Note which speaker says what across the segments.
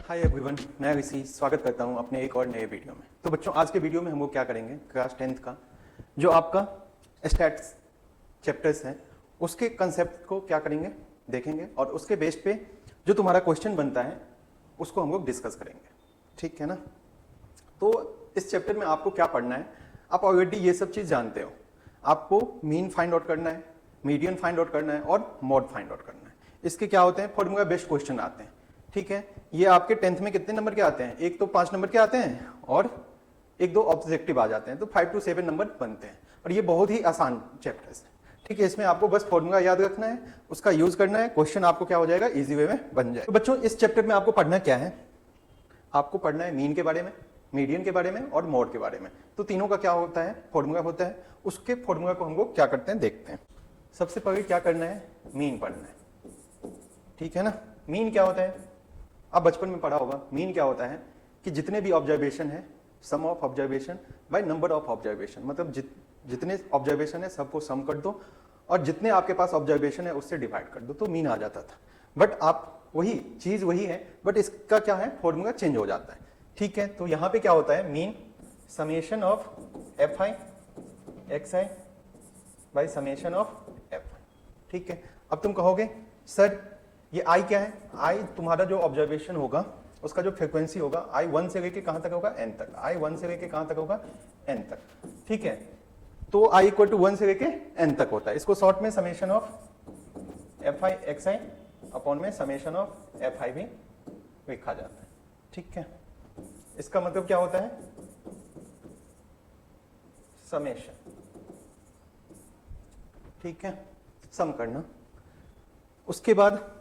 Speaker 1: Hi everyone, मैं ऋषि स्वागत करता हूं अपने एक और नए वीडियो में। तो बच्चों, आज के वीडियो में हम लोग क्या करेंगे, क्लास 10th का जो आपका स्टैट्स चैप्टर्स हैं उसके कंसेप्ट को क्या करेंगे, देखेंगे और उसके बेस पे जो तुम्हारा क्वेश्चन बनता है उसको हम लोग डिस्कस करेंगे। ठीक है ना। तो इस चैप्टर में आपको क्या पढ़ना है, आप ऑलरेडी ये सब चीज़ जानते हो। आपको मीन फाइंड आउट करना है, मीडियन फाइंड आउट करना है और मॉड फाइंड आउट करना है। इसके क्या होते हैं, फॉर्मूला बेस्ड क्वेश्चन आते हैं। ठीक है, ये आपके 10th में कितने नंबर के आते हैं, एक तो 5 नंबर के आते हैं और एक दो ऑब्जेक्टिव आ जाते हैं, तो 5 to 7 नंबर बनते हैं और ये बहुत ही आसान चैप्टर्स है। ठीक है, इसमें आपको बस फॉर्मूला याद रखना है, उसका यूज करना है, क्वेश्चन आपको क्या हो जाएगा, इजी वे में बन जाएगा। तो बच्चों, इस चैप्टर में आपको पढ़ना क्या है, आपको पढ़ना है मीन के बारे में, मीडियन के बारे में और मॉड के बारे में। तो तीनों का क्या होता है, फॉर्मूला होता है। उसके फॉर्मूला को हम लोग क्या करते हैं, देखते हैं। सबसे पहले क्या करना है, मीन पढ़ना है। ठीक है ना। मीन क्या होता है, आप बचपन में पढ़ा होगा। मीन क्या होता है कि जितने भी ऑब्जर्वेशन है, sum of observation by number of observation, मतलब जितने ऑब्जर्वेशन है सबको सम कर दो और जितने आपके पास ऑब्जर्वेशन है उससे डिवाइड कर दो, तो मीन आ जाता था। बट आप वही चीज वही है, बट इसका क्या है, फॉर्मूला चेंज हो जाता है। ठीक है, तो यहां पे क्या होता है, mean summation of F I X I by summation of F I. ठीक है, अब तुम कहोगे सर ये आई क्या है, आई तुम्हारा जो ऑब्जर्वेशन होगा उसका जो फ्रीक्वेंसी होगा, आई 1 से लेके कहां तक होगा, एन तक। आई 1 से लेके कहां तक होगा, एन तक। ठीक है, तो आई इक्वल टू 1 से लेके एन तक होता है। इसको शॉर्ट में summation of F I X I upon में समेशन ऑफ एफ आई भी लिखा जाता है। ठीक है, इसका मतलब क्या होता है, समेशन। ठीक है, सम करना। उसके बाद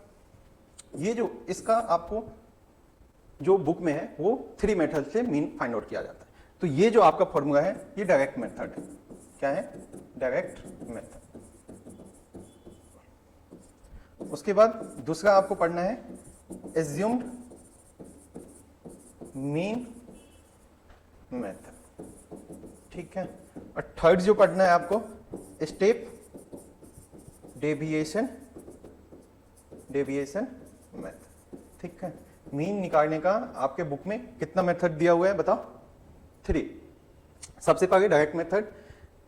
Speaker 1: ये जो इसका आपको जो बुक में है वो 3 मेथड से मीन फाइंड आउट किया जाता है। तो ये जो आपका फॉर्मूला है ये डायरेक्ट मेथड है। क्या है, डायरेक्ट मेथड। उसके बाद दूसरा आपको पढ़ना है एज्यूम्ड मीन मेथड। ठीक है, और थर्ड जो पढ़ना है आपको स्टेप डेविएशन मेथड। ठीक है, मीन निकालने का आपके बुक में कितना मेथड दिया हुआ है बताओ, 3। सबसे पहले डायरेक्ट मेथड,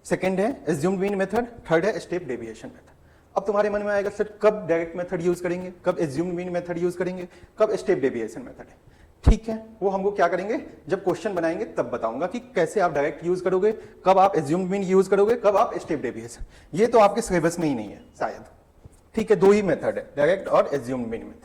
Speaker 1: सेकंड है एज्यूम्ड मीन मेथड, थर्ड है स्टेप डेविएशन मेथड। अब तुम्हारे मन में आएगा सर कब डायरेक्ट मेथड यूज करेंगे, कब एज्यूम्ड मीन मेथड यूज करेंगे, कब स्टेप डेविएशन मेथड है। ठीक है, वो हम लोग क्या करेंगे, जब क्वेश्चन बनाएंगे तब बताऊंगा कि कैसे आप डायरेक्ट यूज करोगे, कब आप एज्यूम्ड मीन यूज करोगे, कब आप स्टेप डेविएशन। ये तो आपके सिलेबस में ही नहीं है शायद। ठीक है, 2 ही मेथड है, डायरेक्ट और एज्यूम्ड मीन मेथड।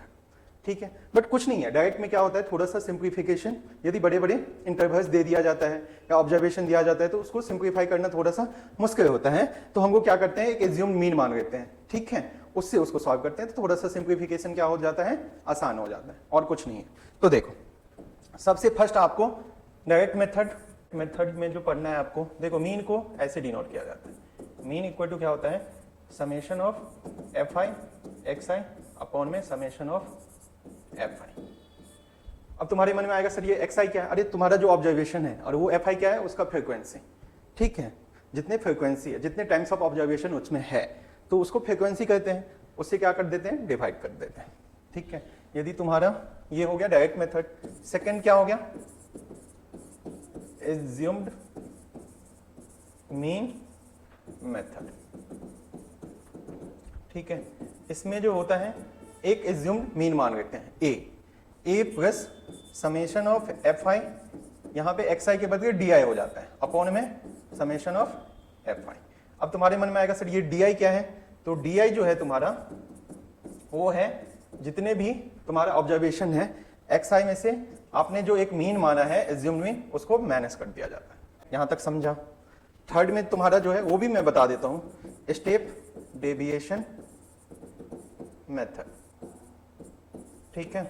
Speaker 1: ठीक है, बट कुछ नहीं है। डायरेक्ट में क्या होता है, थोड़ा सा सिंप्लीफिकेशन, यदि बड़े बड़े इंटरवल्स दे दिया जाता है या ऑब्जर्वेशन दिया जाता है तो उसको सिंप्लीफाई करना थोड़ा सा मुश्किल होता है। तो हम लोग क्या करते हैं, एक एज्यूम्ड मीन मान लेते हैं। ठीक है, उससे उसको सॉल्व करते हैं तो थोड़ा सा सिंप्लीफिकेशन क्या हो जाता है, आसान हो जाता है, और कुछ नहीं है। तो देखो, सबसे फर्स्ट आपको डायरेक्ट मेथड में जो पढ़ना है आपको, देखो मीन को ऐसे डिनोट किया जाता है। मीन इक्वल टू क्या होता है, summation of F I X I upon में समेशन ऑफ एफ आई। अब तुम्हारे मन में आएगा सर ये एक्स आई क्या है, अरे तुम्हारा जो ऑब्जर्वेशन है और वो एफ आई क्या है, उसका फ्रीक्वेंसी। ठीक है, जितने फ्रीक्वेंसी है, जितने टाइम्स ऑफ ऑब्जर्वेशन उसमें है, तो उसको फ्रीक्वेंसी कहते हैं, उससे क्या कर देते हैं, डिवाइड कर देते हैं। ठीक है, यदि तुम्हारा ये हो गया डायरेक्ट मेथड। सेकंड क्या हो गया, एज्यूम्ड मीन मेथड। ठीक है, इसमें जो होता है एक एज्यूम्ड मीन मान लेते हैं A plus summation of F I, यहां पे एक्स आई के बदले डी आई हो जाता है, अपॉन में समेशन ऑफ एफ आई। अब तुम्हारे मन में आएगा सर ये डी आई क्या है, तो डी आई जो है तुम्हारा वो है जितने भी तुम्हारा ऑब्जर्वेशन है एक्स आई में से आपने जो एक मीन माना है एज्यूम्ड मीन, उसको माइनस कर दिया जाता है। यहां तक समझा। थर्ड में तुम्हारा जो है वो भी मैं बता देता हूं, स्टेप डेविएशन मेथड। ठीक है,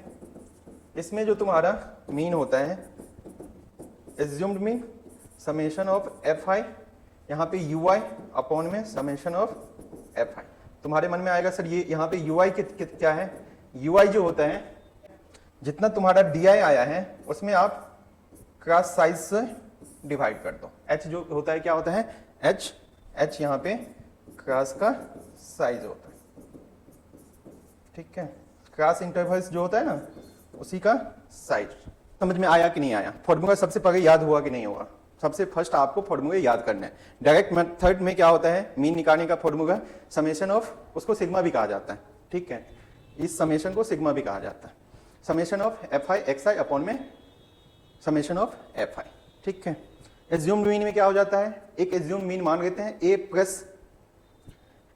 Speaker 1: इसमें जो तुम्हारा मीन होता है assumed mean summation of F I, यहां पे यू आई अपॉन में समेशन ऑफ एफ आई। तुम्हारे मन में आएगा सर ये यहाँ पे यू आई क्या है, यू आई जो होता है जितना तुम्हारा डी आई आया है उसमें आप क्रॉस साइज से डिवाइड कर दो। एच जो होता है क्या होता है, एच यहाँ पे क्रॉस का साइज होता है। ठीक है, क्रॉस इंटरवल्स जो होता है ना उसी का साइज। समझ में आया कि नहीं आया? फॉर्मूला सबसे पहले याद हुआ कि नहीं हुआ? सबसे फर्स्ट आपको फॉर्मूला याद करना है। डायरेक्ट मेथड में क्या होता है, मीन निकालने का फॉर्मूला समेशन ऑफ, उसको सिग्मा भी कहा जाता है, ठीक है, इस समेशन को सिग्मा भी कहा जाता है, summation of F I X I upon में समेशन ऑफ एफ आई, ठीक है। एज्यूम्ड मीन में क्या हो जाता है, एक एज्यूम्ड मीन मान लेते हैं A plus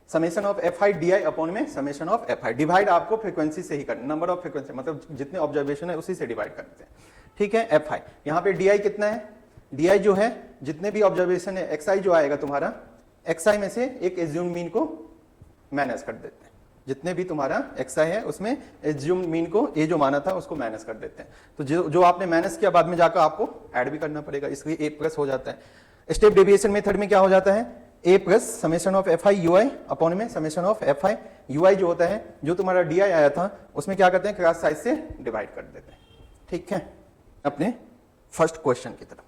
Speaker 1: summation of F I D I upon में summation of F I. Divide आपको फ्रीक्वेंसी से ही करना, नंबर ऑफ फ्रीक्वेंसी मतलब जितने ऑब्जर्वेशन है उसी से डिवाइड करते हैं, ठीक है। एफ आई यहाँ पे डी आई कितना है, डी आई जो है जितने भी ऑब्जर्वेशन है, एक्स आई जो आएगा तुम्हारा, एक्स आई में से एक एज्यूम्ड मीन को माइनस कर देते हैं, जितने भी तुम्हारा एक्स आई है उसमें एज्यूम्ड मीन को ए जो माना था उसको माइनस कर देते हैं। तो जो आपने माइनस किया बाद में जाकर आपको ऐड भी करना पड़ेगा, इसलिए ए प्लस हो जाता है। स्टेप डेविएशन मेथड में क्या हो जाता है, A plus summation of F I U I upon में summation of F I U I जो होता है, जो तुम्हारा डी आई आया था उसमें क्या करते हैं, क्रॉस साइज से डिवाइड कर देते हैं, ठीक है, अपने फर्स्ट क्वेश्चन की तरफ,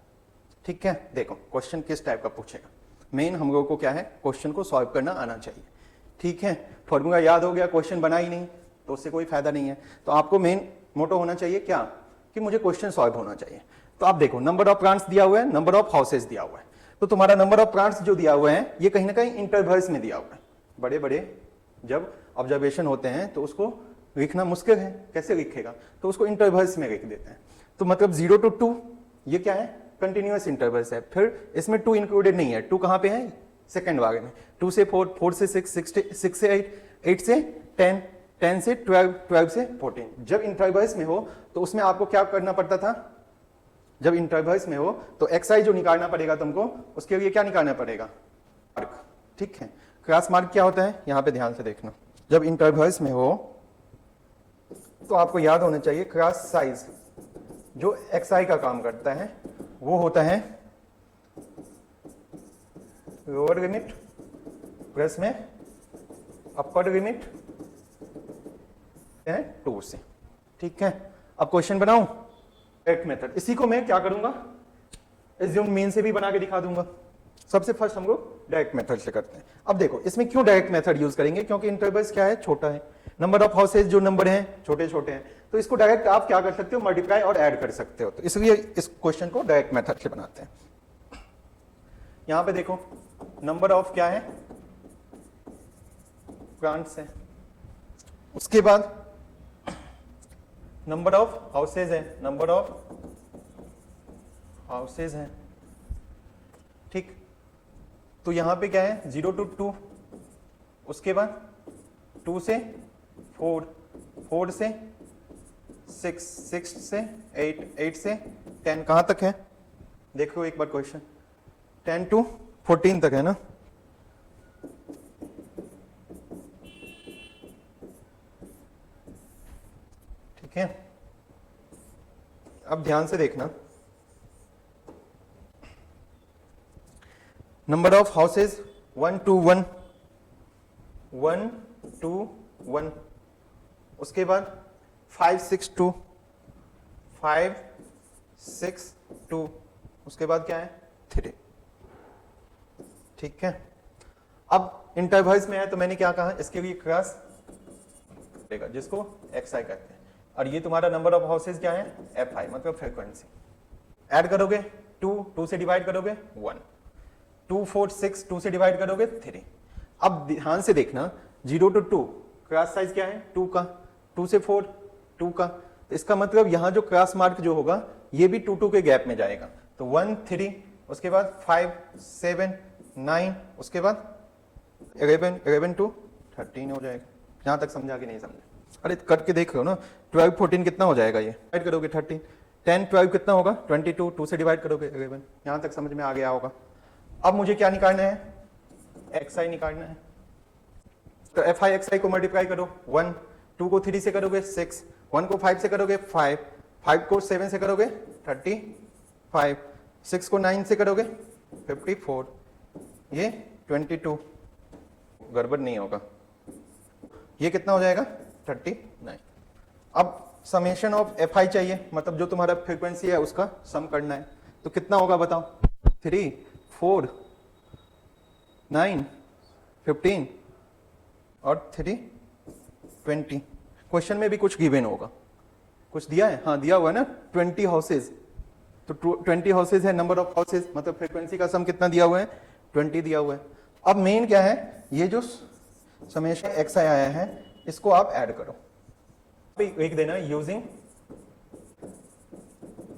Speaker 1: ठीक है। देखो क्वेश्चन किस टाइप का पूछेगा, मेन हम लोगों को क्या है, क्वेश्चन को सॉल्व करना आना चाहिए, ठीक है। फॉर्मूला याद हो गया, क्वेश्चन बना ही नहीं तो उससे कोई फायदा नहीं है। तो आपको मेन मोटो होना चाहिए क्या, कि मुझे क्वेश्चन सॉल्व होना चाहिए। तो आप देखो नंबर ऑफ प्लांट्स दिया हुआ है, नंबर ऑफ हाउसेज दिया हुआ है, तो तुम्हारा नंबर ऑफ प्लांट्स जो दिया हुआ है ये कहीं ना कहीं इंटरवल्स में दिया हुआ है। बड़े बड़े जब ऑब्जर्वेशन होते हैं तो उसको लिखना मुश्किल है, कैसे लिखेगा, तो उसको इंटरवल्स में लिख देते हैं। तो मतलब 0 to 2 ये क्या है, कंटिन्यूअस इंटरवल्स है। फिर इसमें 2 इंक्लूडेड नहीं है, 2 कहां पे है, सेकंड वाले में। 2 से 4, 4 से 6, 6 से 8, 8 से 10, 10 से 12, 12 से 14। जब इंटरवल्स में हो तो उसमें आपको क्या करना पड़ता था, जब इंटरवल्स में हो तो एक्स आई जो निकालना पड़ेगा तुमको, उसके लिए क्या निकालना पड़ेगा, मार्क, ठीक है। क्रॉस मार्क क्या होता है, यहां पे ध्यान से देखना। जब इंटरवल्स में हो तो आपको याद होना चाहिए क्रॉस साइज जो एक्स आई का काम करता है वो होता है लोअर लिमिट प्लस में अपर लिमिट है 2 से, ठीक है। अब क्वेश्चन बनाऊं, डायरेक्ट मेथड, इसी को मैं क्या करूंगा, एज्यूम मीन से भी बना के दिखा दूंगा। सबसे फर्स्ट हम लोग डायरेक्ट मेथड से करते हैं। अब देखो इसमें क्यों डायरेक्ट मेथड यूज करेंगे, क्योंकि इंटरवल्स क्या है, छोटा है, नंबर ऑफ हाउसेज जो नंबर हैं छोटे छोटे हैं, तो इसको डायरेक्ट आप क्या कर सकते हो, मल्टीप्लाई और ऐड कर सकते हो। तो इसलिए इस क्वेश्चन को डायरेक्ट मेथड से बनाते हैं। यहां पे देखो नंबर ऑफ क्या है, प्लांट्स है, उसके बाद नंबर ऑफ हाउसेज है, नंबर ऑफ हाउसेज है, ठीक। तो यहां पे क्या है, 0 to 2, उसके बाद 2 से 4, 4 से 6, 6 से 8, 8 से 10, कहां तक है देखो एक बार क्वेश्चन, 10 to 14 तक है ना। ठीक है, अब ध्यान से देखना, number of houses 1 to 1, 1 to 1, उसके बाद 5, 6, 2, 5, 6, 2, उसके बाद क्या है 3, ठीक है। अब इंटरवल्स में है तो मैंने क्या कहा, इसके लिए क्रॉस देगा जिसको एक्स आई कहते हैं, और ये तुम्हारा नंबर ऑफ हाउसेज क्या है, एफ आई मतलब फ्रीक्वेंसी। ऐड करोगे 2, 2 से डिवाइड करोगे 1, 2, 4, 6, 2 से डिवाइड करोगे 3। अब ध्यान से देखना, 0 to 2 क्रॉस साइज क्या है 2 का, 2 से 4 2 का, तो इसका मतलब यहां जो क्रॉस मार्क जो होगा ये भी 2, 2 के गैप में जाएगा। तो 1, 3, उसके बाद 5, 7, 9, उसके बाद 11, 11 to 13 हो जाएगा। यहां तक समझा कि नहीं समझा, अरे करके देख लो ना, 12, 14 कितना हो जाएगा, ये डिवाइड करोगे 13, 10, 12 कितना होगा 22, 2 से डिवाइड करोगे 11। यहां तक समझ में आ गया होगा। अब मुझे क्या निकालना है, एक्स आई निकालना है। तो एफ आई एक्स आई को मल्टीप्लाई करो, 1, 2 को 3 से करोगे 6, 1 को 5 से करोगे 5, 5 को 7 से करोगे 35, 6 को 9 से करोगे 54, ये 22, गड़बड़ नहीं होगा, ये कितना हो जाएगा 39। अब समेशन ऑफ एफ आई चाहिए, मतलब जो तुम्हारा फ्रीक्वेंसी है उसका सम करना है, तो कितना होगा बताओ, 3, 4, 9, 15 और 3, 20। क्वेश्चन में भी कुछ गिवन होगा, कुछ दिया है, हाँ दिया हुआ है ना 20 हाउसेज, तो 20 हाउसेज है, नंबर ऑफ हाउसेज मतलब फ्रीक्वेंसी का सम कितना दिया हुआ है 20 दिया हुआ है। अब मेन क्या है, ये जो समेशन एक्स आई आया है इसको आप ऐड करो, एक देना यूजिंग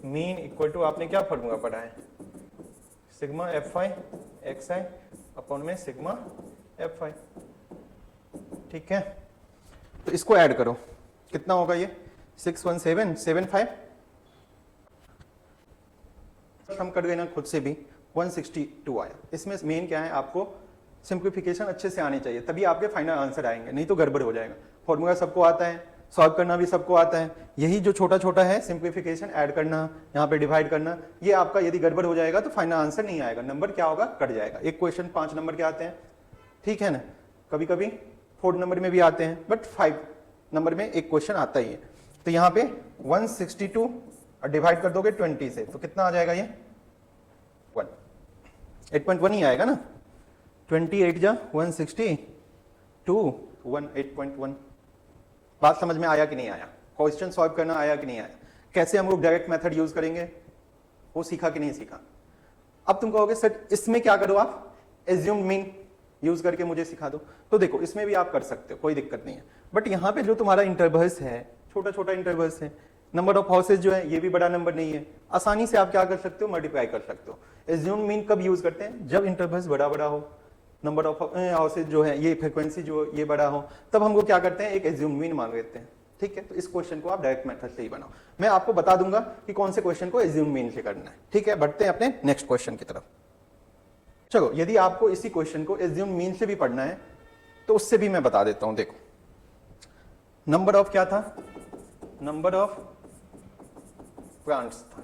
Speaker 1: मीन इक्वल टू, आपने क्या फॉर्मूला पढ़ा है, sigma F I X I upon में सिग्मा एफ आई, ठीक है। तो इसको ऐड करो, कितना होगा ये 61775, हम कर गए ना खुद से भी 162 आया। इसमें मेन क्या है, आपको सिंप्लीफिकेशन अच्छे से आनी चाहिए, तभी आपके फाइनल आंसर आएंगे, नहीं तो गड़बड़ हो जाएगा। फॉर्मूला सबको आता है, सॉल्व करना भी सबको आता है, यही जो छोटा छोटा है सिंप्लीफिकेशन ऐड करना, यहाँ पे डिवाइड करना, ये आपका यदि गड़बड़ हो जाएगा तो फाइनल आंसर नहीं आएगा, नंबर क्या होगा कट जाएगा। एक क्वेश्चन 5 नंबर के आते हैं, ठीक है ना, कभी कभी 4 नंबर में भी आते हैं, बट 5 नंबर में एक क्वेश्चन आता ही है। तो यहाँ पे 162 और डिवाइड कर दोगे 20 से तो कितना आ जाएगा, ये 8.1 ही आएगा ना, 28 जा 162 8.1। बात समझ में आया कि नहीं आया, क्वेश्चन सॉल्व करना आया कि नहीं आया, कैसे हम लोग डायरेक्ट मेथड यूज करेंगे वो सीखा कि नहीं सीखा। अब तुम कहोगे सर इसमें क्या करो, आप एज्यूम मीन यूज करके मुझे सिखा दो, तो देखो इसमें भी आप कर सकते हो, कोई दिक्कत नहीं है। बट यहाँ पे जो तुम्हारा इंटरवल्स है, छोटा छोटा इंटरवल्स है, नंबर ऑफ हाउसेज जो है ये भी बड़ा नंबर नहीं है, आसानी से आप क्या कर सकते हो, मल्टीप्लाई कर सकते हो। एज्यूम मीन कब यूज करते हैं, जब इंटरवल्स बड़ा बड़ा हो, नंबर ऑफ हाउसेज जो है, ये फ्रीक्वेंसी जो ये बड़ा हो, तब हमको क्या करते हैं, एक एज्यूम मीन मान लेते हैं, ठीक है। तो इस क्वेश्चन को आप डायरेक्ट मेथड से ही बनाओ, मैं आपको बता दूंगा कि कौन से क्वेश्चन को एज्यूम मीन से करना है, ठीक है। बढ़ते हैं अपने नेक्स्ट क्वेश्चन की तरफ। चलो, यदि आपको इसी क्वेश्चन को एज्यूम मीन से भी पढ़ना है तो उससे भी मैं बता देता हूं। देखो, नंबर ऑफ क्या था, नंबर ऑफ प्लांट्स था,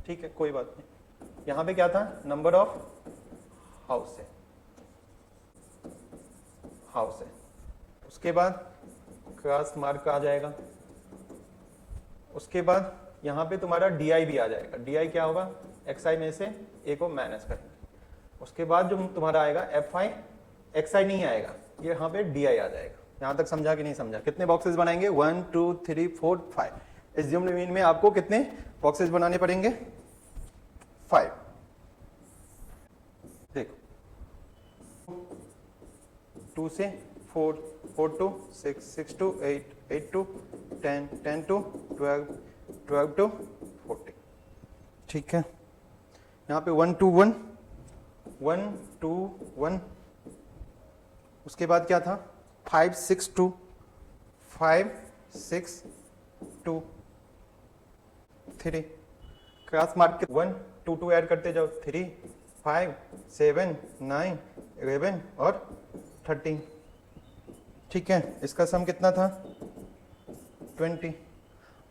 Speaker 1: ठीक है, कोई बात नहीं। यहां पे क्या था, नंबर ऑफ हाउस है, हाउस है। उसके बाद क्रॉस मार्क आ जाएगा, उसके बाद यहां पे तुम्हारा डी भी आ जाएगा। डी क्या होगा, एक्स आई में से ए को माइनस करेंगे। उसके बाद जो तुम्हारा आएगा एफ आई, एक्स आई नहीं आएगा, ये यहाँ पे डी आ जाएगा। यहां तक समझा कि नहीं समझा। कितने बॉक्सेस बनाएंगे, 1 2 3 4 5। एज्यूम मीन में आपको कितने बॉक्सेस बनाने पड़ेंगे, 5। देखो 2 से 4, 4 to 6, 6 to 8, 8 to 10, 10 to 12, 12 to 14, ठीक है। यहाँ पे 1 2 1, 1 2 1। उसके बाद क्या था, 5 6 2, 5 6 2 3। क्रॉस मार्क के 1 2 2 ऐड करते जाओ, 3 5 7 9 11 और 13, ठीक है। इसका सम कितना था, 20।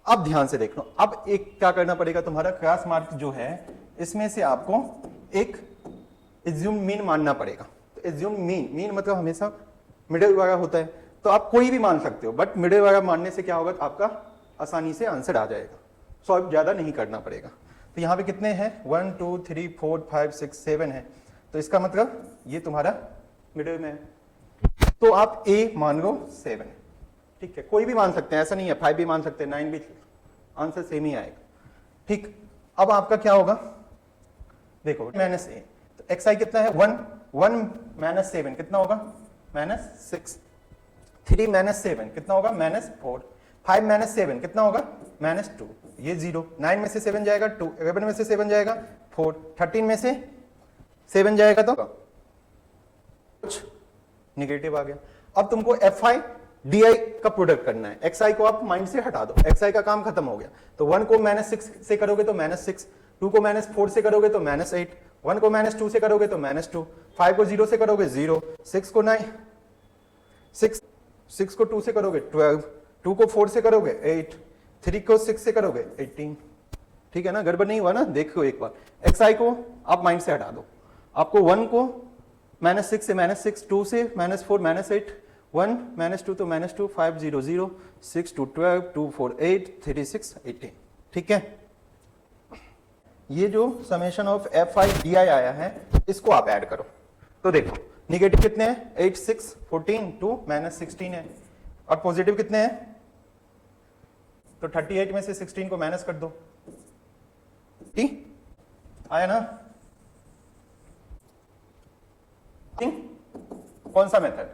Speaker 1: अब ध्यान से देख लो, अब एक क्या करना पड़ेगा, तुम्हारा क्रॉस मार्क जो है इसमें से आपको एक एज्यूम मीन मानना पड़ेगा। तो एज्यूम मीन मतलब हमेशा मिडिल वाला होता है, तो आप कोई भी मान सकते हो, बट मिडिल वाला मानने से क्या होगा, तो आपका आसानी से आंसर आ जाएगा, सॉल्व ज्यादा नहीं करना पड़ेगा। तो यहाँ पे कितने हैं, 1 2 3 4 5 6 7 है, तो इसका मतलब ये तुम्हारा मिडिल में है, तो आप ए मान लो 7, ठीक है। कोई भी मान सकते हैं, ऐसा नहीं है, 5 भी मान सकते हैं, 9 भी, आंसर सेम ही आएगा, ठीक। अब आपका क्या होगा, देखो माइनस ए, तो एक्स आई कितना है, 1 1 माइनस 7 कितना होगा, -6। 3 माइनस 7 कितना होगा, -4। 5 माइनस 7 कितना होगा, -2। ये 0, 9 में से 7 जाएगा 2, 11 में से 7 जाएगा 4, 13 में से 7 जाएगा तो कुछ निगेटिव आ गया। अब तुमको एफ आई डी आई का प्रोडक्ट करना है, एक्स आई को आप माइंड से हटा दो, एक्स आई का काम खत्म हो गया। तो 1 को -6 से करोगे तो -6, 2 को -4 से करोगे तो -8, 1 को -2 से करोगे तो -2, 5 को 0 से करोगे 0, 6 को 9, 6 को 2 से करोगे 12, 2 को 4 से करोगे 8, 3 को 6 से करोगे 18, ठीक है ना। गड़बड़ नहीं हुआ ना, देखो एक बार, एक्स आई को आप माइंड से हटा दो, आपको 1 को -6 से -6, 2 से -4 -8, 1 -2 तो -2, 5 0 0, 6 2 12, 2 4 8, 3 6 18, ठीक है। ये जो summation of F I D आई आया है इसको आप ऐड करो, तो देखो निगेटिव कितने हैं, 8 6 14 2 -16 है, और पॉजिटिव कितने हैं तो 38 में से 16 को माइनस कर दो, ठीक आया ना। कौन सा मेथड?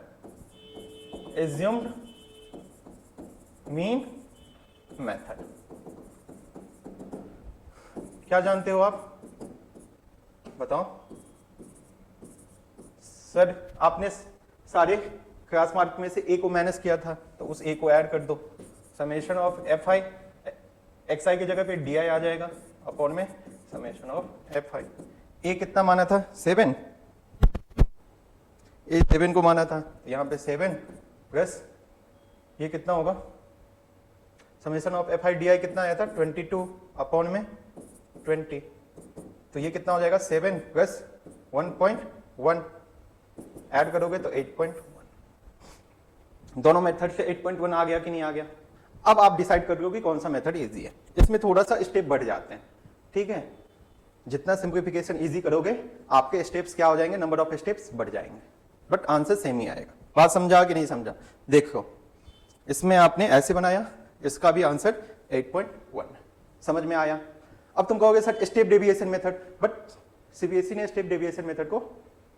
Speaker 1: Assumed mean method. क्या जानते हो आप, बताओ सर? आपने सारे क्रॉस मार्क में से ए को माइनस किया था, तो उस ए को ऐड कर दो, summation of F I, X I की जगह पे डी आई आ जाएगा अपॉन में summation of F I. A कितना माना था? 7, ए 7 को माना था, यहाँ पे 7 प्लस ये कितना होगा, summation of F I D आई कितना आया था? 22 अपॉन में 20, तो ये कितना हो जाएगा? 7 प्लस 1.1 ऐड करोगे तो 8.1। दोनों मेथड से 8.1 आ गया कि नहीं आ गया? अब आप डिसाइड कर लो कि कौन सा मेथड इजी है। इसमें थोड़ा सा स्टेप बढ़ जाते हैं, ठीक है। जितना सिंप्लीफिकेशन इजी करोगे आपके स्टेप्स क्या हो जाएंगे, नंबर ऑफ स्टेप्स बढ़ जाएंगे, बट आंसर सेम ही आएगा। बात समझा कि नहीं समझा? देखो इसमें आपने ऐसे बनाया, इसका भी आंसर 8.1 समझ में आया। अब तुम कहोगे sir step deviation method, but CBSE ने स्टेप डेविएशन मेथड को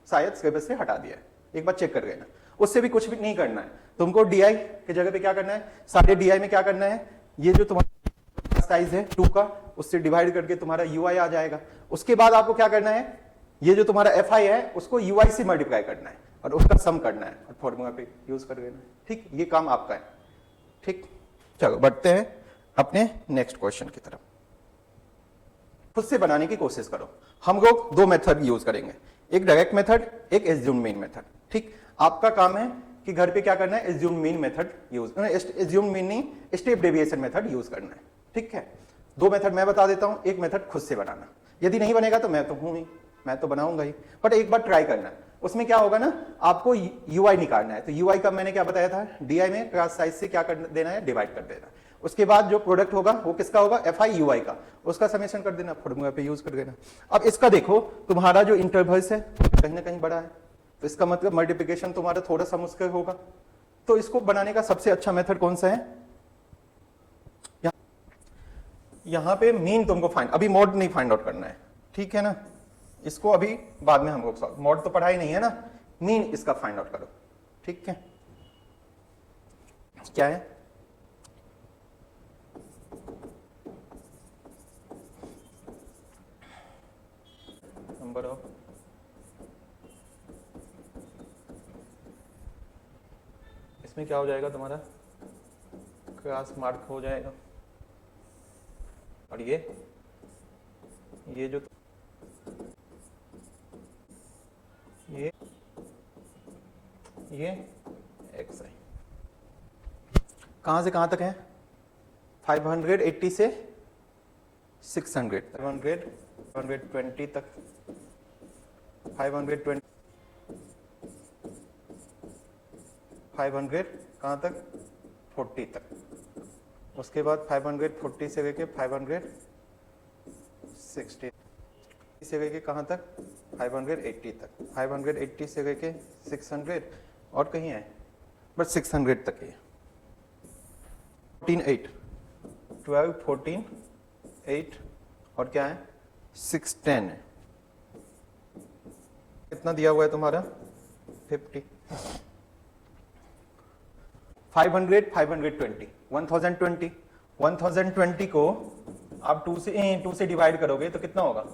Speaker 1: शायद सिलेबस से हटा दिया है, एक बार चेक कर लेना। उससे भी कुछ भी नहीं करना है तुमको, डीआई की जगह पे क्या करना है, सारे डीआई में क्या करना है, ये जो तुम्हारा साइज है 2 का, उससे डिवाइड करके तुम्हारा यूआई आ जाएगा। उसके बाद आपको क्या करना है, ये जो तुम्हारा एफ आई है उसको यूआई से मल्टीप्लाई करना है और उसका सम करना है और फॉर्मूला पे यूज कर लेना है, ठीक। ये काम आपका है, ठीक। चलो बढ़ते हैं अपने नेक्स्ट क्वेश्चन की तरफ। खुद से बनाने की कोशिश करो। हम लोग 2 मेथड यूज करेंगे, एक डायरेक्ट मेथड, एक एज्यूम्ड मीन मेथड, ठीक। आपका काम है कि घर पे क्या करना है, assumed mean method use, assumed mean नहीं, स्टेप डेविएशन मेथड यूज करना है, ठीक है। 2 मेथड मैं बता देता हूं, एक मेथड खुद से बनाना। यदि नहीं बनेगा तो मैं तो हूं ही, मैं तो बनाऊंगा ही, बट एक बार ट्राई करना है। उसमें क्या होगा ना, आपको यूआई निकालना है। तो यूआई का मैंने क्या बताया था, डीआई में क्रॉस साइज से क्या कर देना है, डिवाइड कर देना। उसके बाद जो प्रोडक्ट होगा वो किसका होगा, एफ आई यूआई का, उसका समेशन कर देना, फॉर्मूला पे यूज कर देना। अब इसका देखो तुम्हारा जो इंटरवल्स है कहीं ना कहीं बड़ा है, तो इसका मतलब मल्टीप्लिकेशन तुम्हारा थोड़ा सा मुश्किल होगा। तो इसको बनाने का सबसे अच्छा मेथड कौन सा है, यहां पे मीन तुमको फाइंड, अभी मॉड नहीं फाइंड आउट करना है, ठीक है ना। इसको अभी बाद में हम लोग सॉल्व, मॉड तो पढ़ाई नहीं है ना, मीन इसका फाइंड आउट करो, ठीक है। क्या है, नंबर ऑफ इसमें क्या हो जाएगा तुम्हारा, क्रॉस मार्क हो जाएगा, और ये जो ये एक्स आई कहां से कहां तक है, 580 से 600, 520 तक, 520 कहां तक, 40 तक। उसके बाद 540 से लेके 560 से लेके कहां तक, 580 तक, 580 से लेके 600 और कहीं है, बस 600 तक ही है। 14 8 12 14 8 और क्या है 610 है। कितना दिया हुआ है तुम्हारा 50, 500 520 1020 को आप 2 से डिवाइड करोगे तो कितना होगा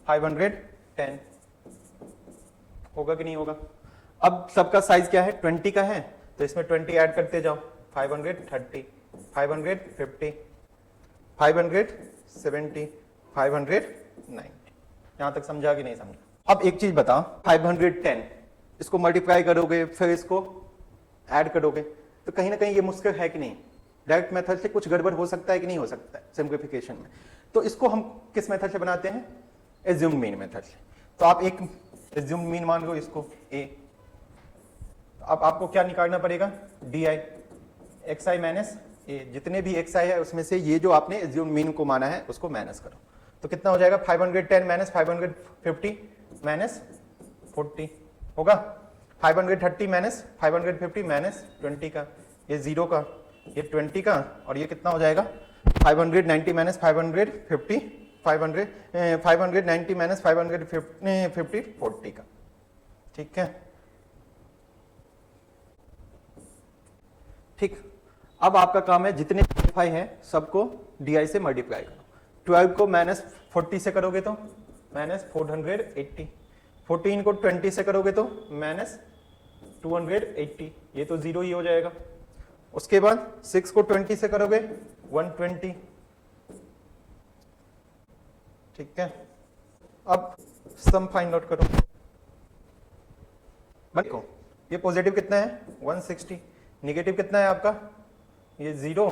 Speaker 1: 510 होगा कि नहीं होगा। अब सबका साइज क्या है 20 का है, तो इसमें 20 ऐड करते जाओ, 530 550 570 590। यहां तक समझा कि नहीं समझा। अब एक चीज बताओ, 510 इसको मल्टीप्लाई करोगे फिर इसको ऐड करोगे, तो कहीं ना कहीं ये मुश्किल है कि नहीं। डायरेक्ट मेथड से कुछ गड़बड़ हो सकता है कि नहीं हो सकता है सिंप्लीफिकेशन में। तो इसको हम किस मेथड से बनाते हैं, एज्यूम मीन मेथड से। तो आप एक एज्यूम मीन मान लो इसको ए, अब आपको क्या निकालना पड़ेगा, D I X I minus A, जितने भी एक्स आई है उसमें से ये जो आपने एज्यूम मीन को माना है उसको माइनस करो, तो कितना हो जाएगा 510 माइनस 550 माइनस 40 होगा, 530 माइनस 550 माइनस 20 का, ये 0 का, ये 20 का, और ये कितना हो जाएगा 590 माइनस 550, 590 माइनस 550 40 का। ठीक है, ठीक। अब आपका काम है जितने फाई है सबको डी से मल्टीप्लाई करो। 12 को माइनस 40 से करोगे तो माइनस 480, 14 को 20 से करोगे तो माइनस 280, ये तो जीरो ही हो जाएगा। उसके बाद 6 को 20 से करोगे 120। ठीक है, अब सम फाइंड आउट करो। देखो ये पॉजिटिव कितना है 160, निगेटिव कितना है आपका ये 0।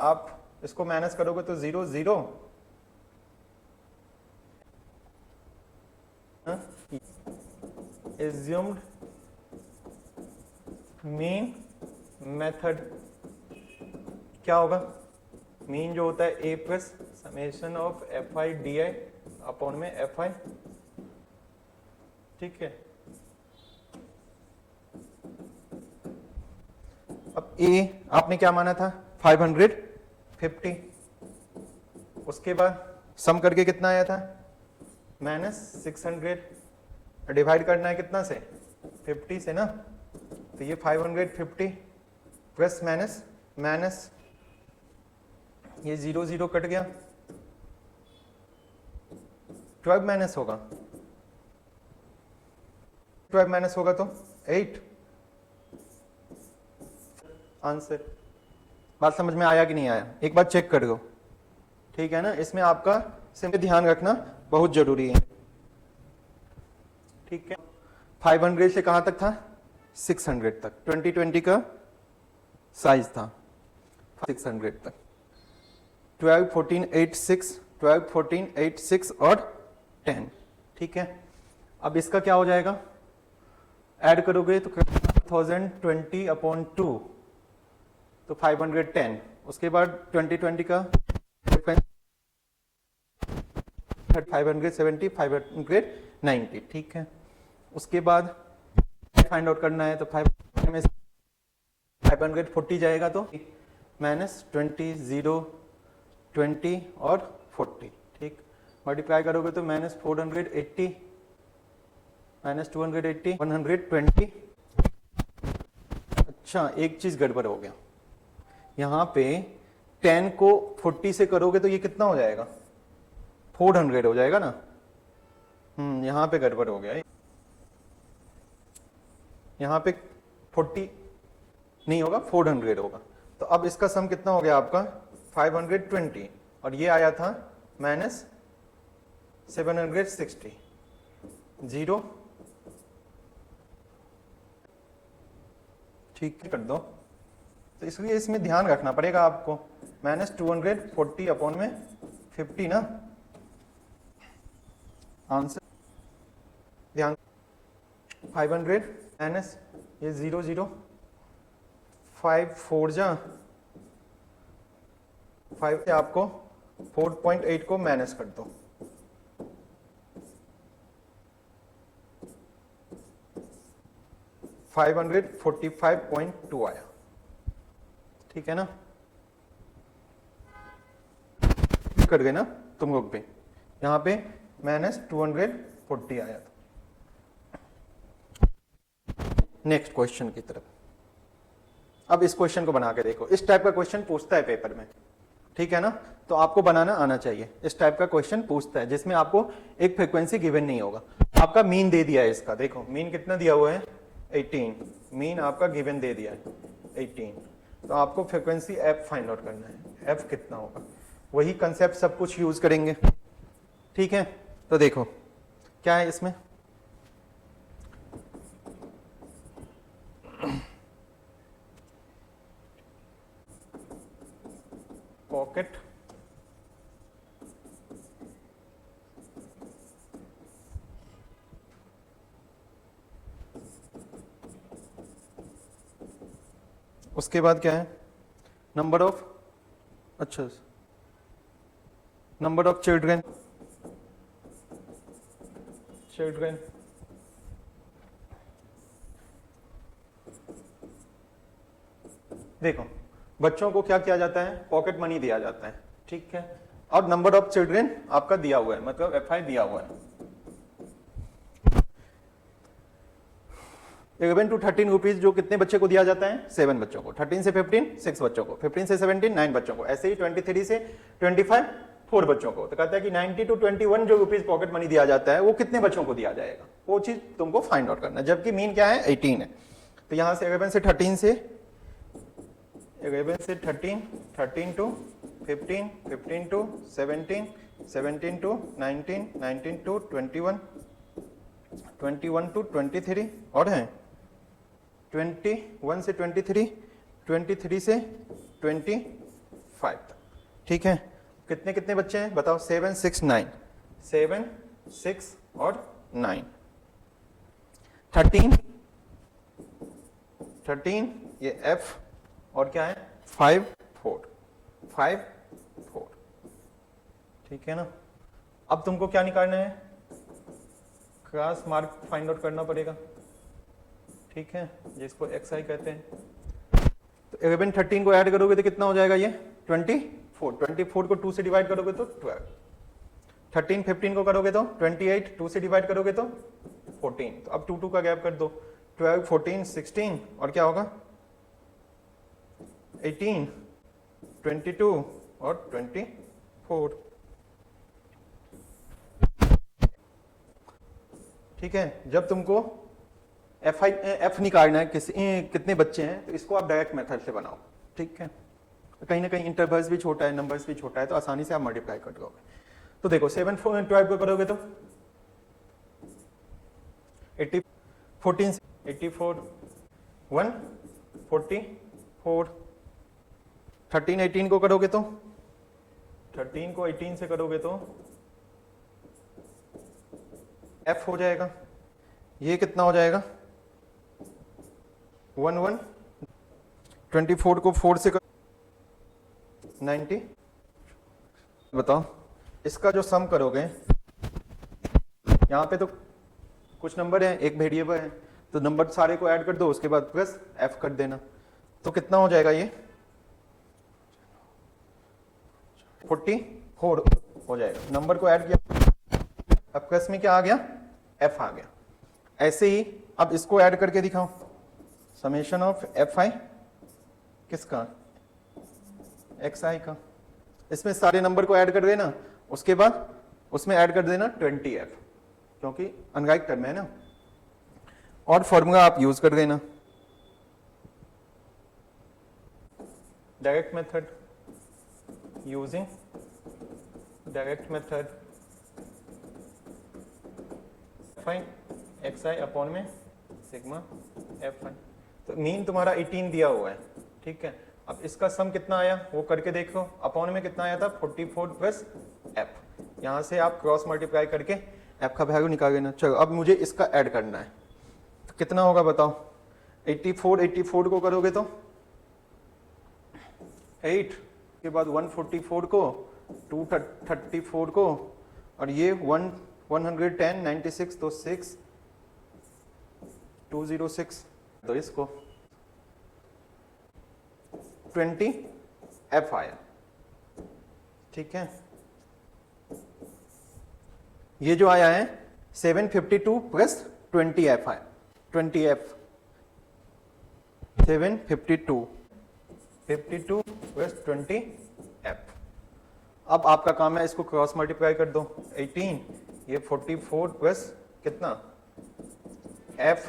Speaker 1: आप इसको माइनस करोगे तो 0 0। एज्यूम्ड मीन मेथड क्या होगा, मीन जो होता है A plus summation of F I D I upon में एफ आई। ठीक है, अब ए आपने क्या माना था 550, उसके बाद सम करके कितना आया था माइनस 600, डिवाइड करना है कितना से 50 से ना, तो ये 550 प्लस माइनस माइनस ये 0 0 कट गया, 12 माइनस होगा, 12 माइनस होगा तो 8। आंसर। बात समझ में आया कि नहीं आया, एक बार चेक कर दो। ठीक है ना, इसमें आपका सिर्फ ध्यान रखना बहुत जरूरी है। ठीक है, 500 से कहां तक था 600 तक, 2020 का साइज था 600 तक। 12 14 8 6, 12 14 8 6 और 10। ठीक है, अब इसका क्या हो जाएगा, ऐड करोगे तो 1020 अपॉन 2 तो 510, उसके बाद 2020 का 570 590। ठीक है, उसके बाद फाइंड आउट करना है तो 540 जाएगा तो माइनस 20 0 20 और 40। ठीक, मल्टीप्लाई करोगे तो माइनस 480 माइनस 280 120। अच्छा, एक चीज गड़बड़ हो गया, यहां पे 10 को 40 से करोगे तो ये कितना हो जाएगा 400 हो जाएगा ना। यहां पे गड़बड़ हो गया, यहां पे 40 नहीं होगा 400 होगा। तो अब इसका सम कितना हो गया आपका 520, और ये आया था माइनस 760 0। ठीक कर दो, तो इसलिए इसमें ध्यान रखना पड़ेगा आपको, माइनस 240 अपॉन में 50 ना। आंसर ध्यान 500 माइनस ये 0 0 5 4 जा 5 से आपको 4.8 को माइनस कर दो, $545.2 आया। ठीक है ना, कर गए ना तुम लोग पे, यहां पे माइनस 240 आया था। नेक्स्ट क्वेश्चन की तरफ, अब इस क्वेश्चन को बना के देखो। इस टाइप का क्वेश्चन पूछता है पेपर में, ठीक है ना, तो आपको बनाना आना चाहिए। इस टाइप का क्वेश्चन पूछता है जिसमें आपको एक फ्रीक्वेंसी गिवन नहीं होगा, आपका मीन दे दिया है इसका, देखो मीन कितना दिया हुआ है 18, मीन आपका गिवन दे दिया है 18, तो आपको फ्रीक्वेंसी एफ फाइंड आउट करना है, एफ कितना होगा, वही कंसेप्ट सब कुछ यूज करेंगे। ठीक है, तो देखो क्या है इसमें, पॉकेट उसके बाद क्या है नंबर ऑफ, अच्छा नंबर ऑफ चिल्ड्रेन, देखो बच्चों को क्या किया जाता है, पॉकेट मनी दिया जाता है, ठीक है, और नंबर ऑफ चिल्ड्रेन आपका दिया हुआ है, मतलब FI दिया हुआ है। 11 to 13 रुपीज जो कितने बच्चे को दिया जाता है, 7 बच्चों को, 13 से 15 6 बच्चों को, 15 से 17 9 बच्चों को, ऐसे ही 23 से 25 4 बच्चों को। तो कहता है कि 90 to 21 जो रुपीज पॉकेट मनी दिया जाता है वो कितने बच्चों को दिया जाएगा, वो चीज तुमको फाइंड आउट करना है, जबकि मीन क्या है 18 है। तो यहां से 11 से 13 से 11 से 13 13 to 15 15 to 17 17 to 19 19 to 21 21 to 23 और है 21 से 23 23 से 25, ठीक है। कितने कितने बच्चे हैं बताओ, 7 6 9 7 6 और 9 13 13 ये F और क्या है 5 4 5 4, ठीक है ना। अब तुमको क्या निकालना है, क्रॉस मार्क फाइंड आउट करना पड़ेगा, ठीक है, जिसको XI कहते हैं। तो 11 13 को ऐड करोगे तो कितना हो जाएगा, ये 24 24 को 2 से डिवाइड करोगे तो 12, 13 15 को करोगे तो 28 2 से डिवाइड करोगे तो 14। तो अब 2 2 का गैप कर दो, 12 14 16 और क्या होगा 18 22 और 24, ठीक है। जब तुमको F निकालना है कितने बच्चे हैं, तो इसको आप डायरेक्ट मेथड से बनाओ, ठीक है। कहीं ना कहीं इंटरवल्स भी छोटा है, नंबर्स भी छोटा है, तो आसानी से आप मल्टीप्लाई कर दोगे। तो देखो 7 12 को करोगे तो 80 14 84 144, 13 18 को करोगे तो 13 को 18 से करोगे तो F हो जाएगा, ये कितना हो जाएगा 1 1, 24 को 4 से 90। बताओ इसका जो सम करोगे, यहाँ पे तो कुछ नंबर है, एक वेरिएबल है, तो नंबर सारे को ऐड कर दो, उसके बाद प्लस F कर देना, तो कितना हो जाएगा ये 44 हो जाएगा। नंबर को ऐड किया, अब प्लस में क्या आ गया F आ गया। ऐसे ही अब इसको ऐड करके दिखाओ, समेशन ऑफ FI किसका XI का, इसमें सारे नंबर को ऐड कर देना, उसके बाद उसमें ऐड कर देना 20F, क्योंकि अनराइट टर्म है ना, और फॉर्मूला आप यूज कर देना, direct method, using direct method FI XI upon में सिग्मा FI। तो मीन तुम्हारा 18 दिया हुआ है, ठीक है। अब इसका सम कितना आया वो करके देखो, अपॉन में कितना आया था 44 प्लस F, यहां से आप क्रॉस मल्टीप्लाई करके F का वैल्यू निकाल लेना। चलो अब मुझे इसका ऐड करना है, तो कितना होगा बताओ, 84 को करोगे तो 8 के बाद 144 को 234 को और ये 110 96 तो 6 206, तो इसको 20 F आया, ठीक है। ये जो आया है 752 प्लस 20 F आया, 20 F 752 52 प्लस 20 F। अब आपका काम है इसको क्रॉस मल्टीप्लाई कर दो, 18 ये 44 प्लस कितना F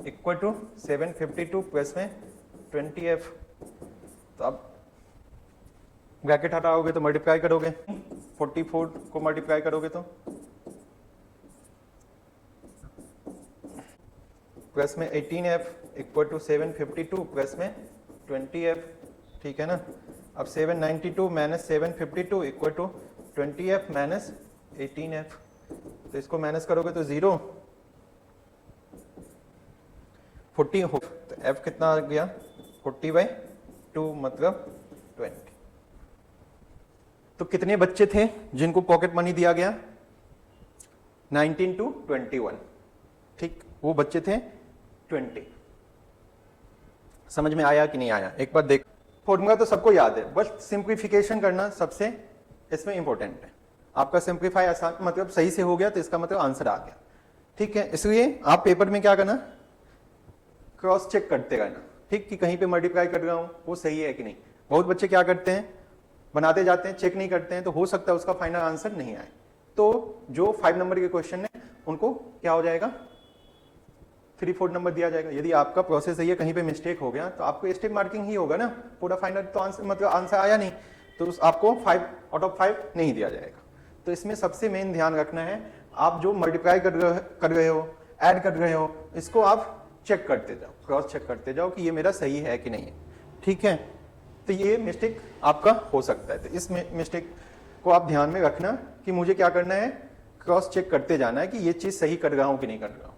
Speaker 1: इक्वल टू 752 प्लस में 20F। तो अब ब्रैकेट हटाओगे तो मल्टीप्लाई करोगे, 44 को मल्टीप्लाई करोगे तो प्लस में 18F इक्वल टू 752 प्लस में 20F, ठीक है ना। अब 792 minus 752 equal to 20F minus 18F, तो इसको माइनस करोगे तो 0 40 हो, तो F कितना आ गया 40/2 मतलब 20। तो कितने बच्चे थे जिनको पॉकेट मनी दिया गया, 19 to 21, ठीक, वो बच्चे थे 20। समझ में आया कि नहीं आया, एक बार देख। फॉर्मूला तो सबको याद है, बस सिंप्लीफिकेशन करना सबसे इसमें इंपॉर्टेंट है। आपका सिंप्लीफाई आसान मतलब सही से हो गया तो इसका मतलब आंसर आ गया, ठीक है। इसलिए आप पेपर में क्या करना, क्रॉस चेक करते रहना, ठीक, कि कहीं पे मल्टीप्लाई कर रहा हूं वो सही है कि नहीं। बहुत बच्चे क्या करते हैं, बनाते जाते हैं, चेक नहीं करते हैं, तो हो सकता है उसका फाइनल आंसर नहीं आए। तो जो 5 नंबर के क्वेश्चन है उनको क्या हो जाएगा, 3-4 नंबर दिया जाएगा। यदि आपका प्रोसेस सही है, कहीं पे मिस्टेक हो गया तो आपको स्टेप मार्किंग ही होगा ना, पूरा फाइनल तो आंसर मतलब आंसर आया नहीं तो आपको 5 आउट ऑफ 5 नहीं दिया जाएगा। तो इसमें सबसे मेन ध्यान रखना है, आप जो मल्टीप्लाई कर रहे हो, ऐड कर रहे हो, इसको आप चेक करते जाओ, क्रॉस चेक करते जाओ कि ये मेरा सही है कि नहीं है, ठीक है। तो ये मिस्टेक आपका हो सकता है, तो इस मिस्टेक को आप ध्यान में रखना कि मुझे क्या करना है, क्रॉस चेक करते जाना है कि ये चीज सही कर रहा हूं कि नहीं कर रहा हूं।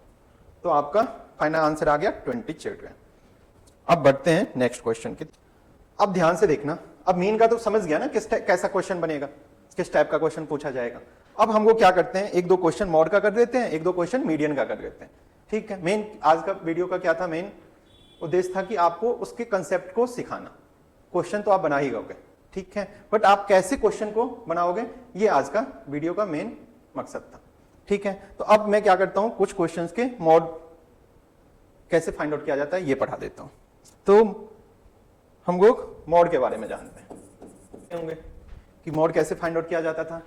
Speaker 1: तो आपका फाइनल आंसर आ गया 20 चिल्ड्रन। अब बढ़ते हैं नेक्स्ट क्वेश्चन की। अब ध्यान से देखना, अब मीन का तो समझ गया ना कैसा क्वेश्चन बनेगा, किस टाइप का क्वेश्चन पूछा जाएगा। अब हम लोग क्या करते हैं, 1-2 क्वेश्चन मॉड का कर देते हैं, 1-2 क्वेश्चन मीडियन का कर देते हैं, ठीक है। मेन आज का वीडियो का क्या था, मेन उद्देश्य था कि आपको उसके कंसेप्ट को सिखाना। क्वेश्चन तो आप बना ही लोगे, ठीक है, बट आप कैसे क्वेश्चन को बनाओगे ये आज का वीडियो का मेन मकसद था, ठीक है। तो अब मैं क्या करता हूं, कुछ क्वेश्चंस के मॉड कैसे फाइंड आउट किया जाता है ये पढ़ा देता हूं। तो हम लोग मॉड के बारे में जानते होंगे कि मॉड कैसे फाइंड आउट किया जाता था,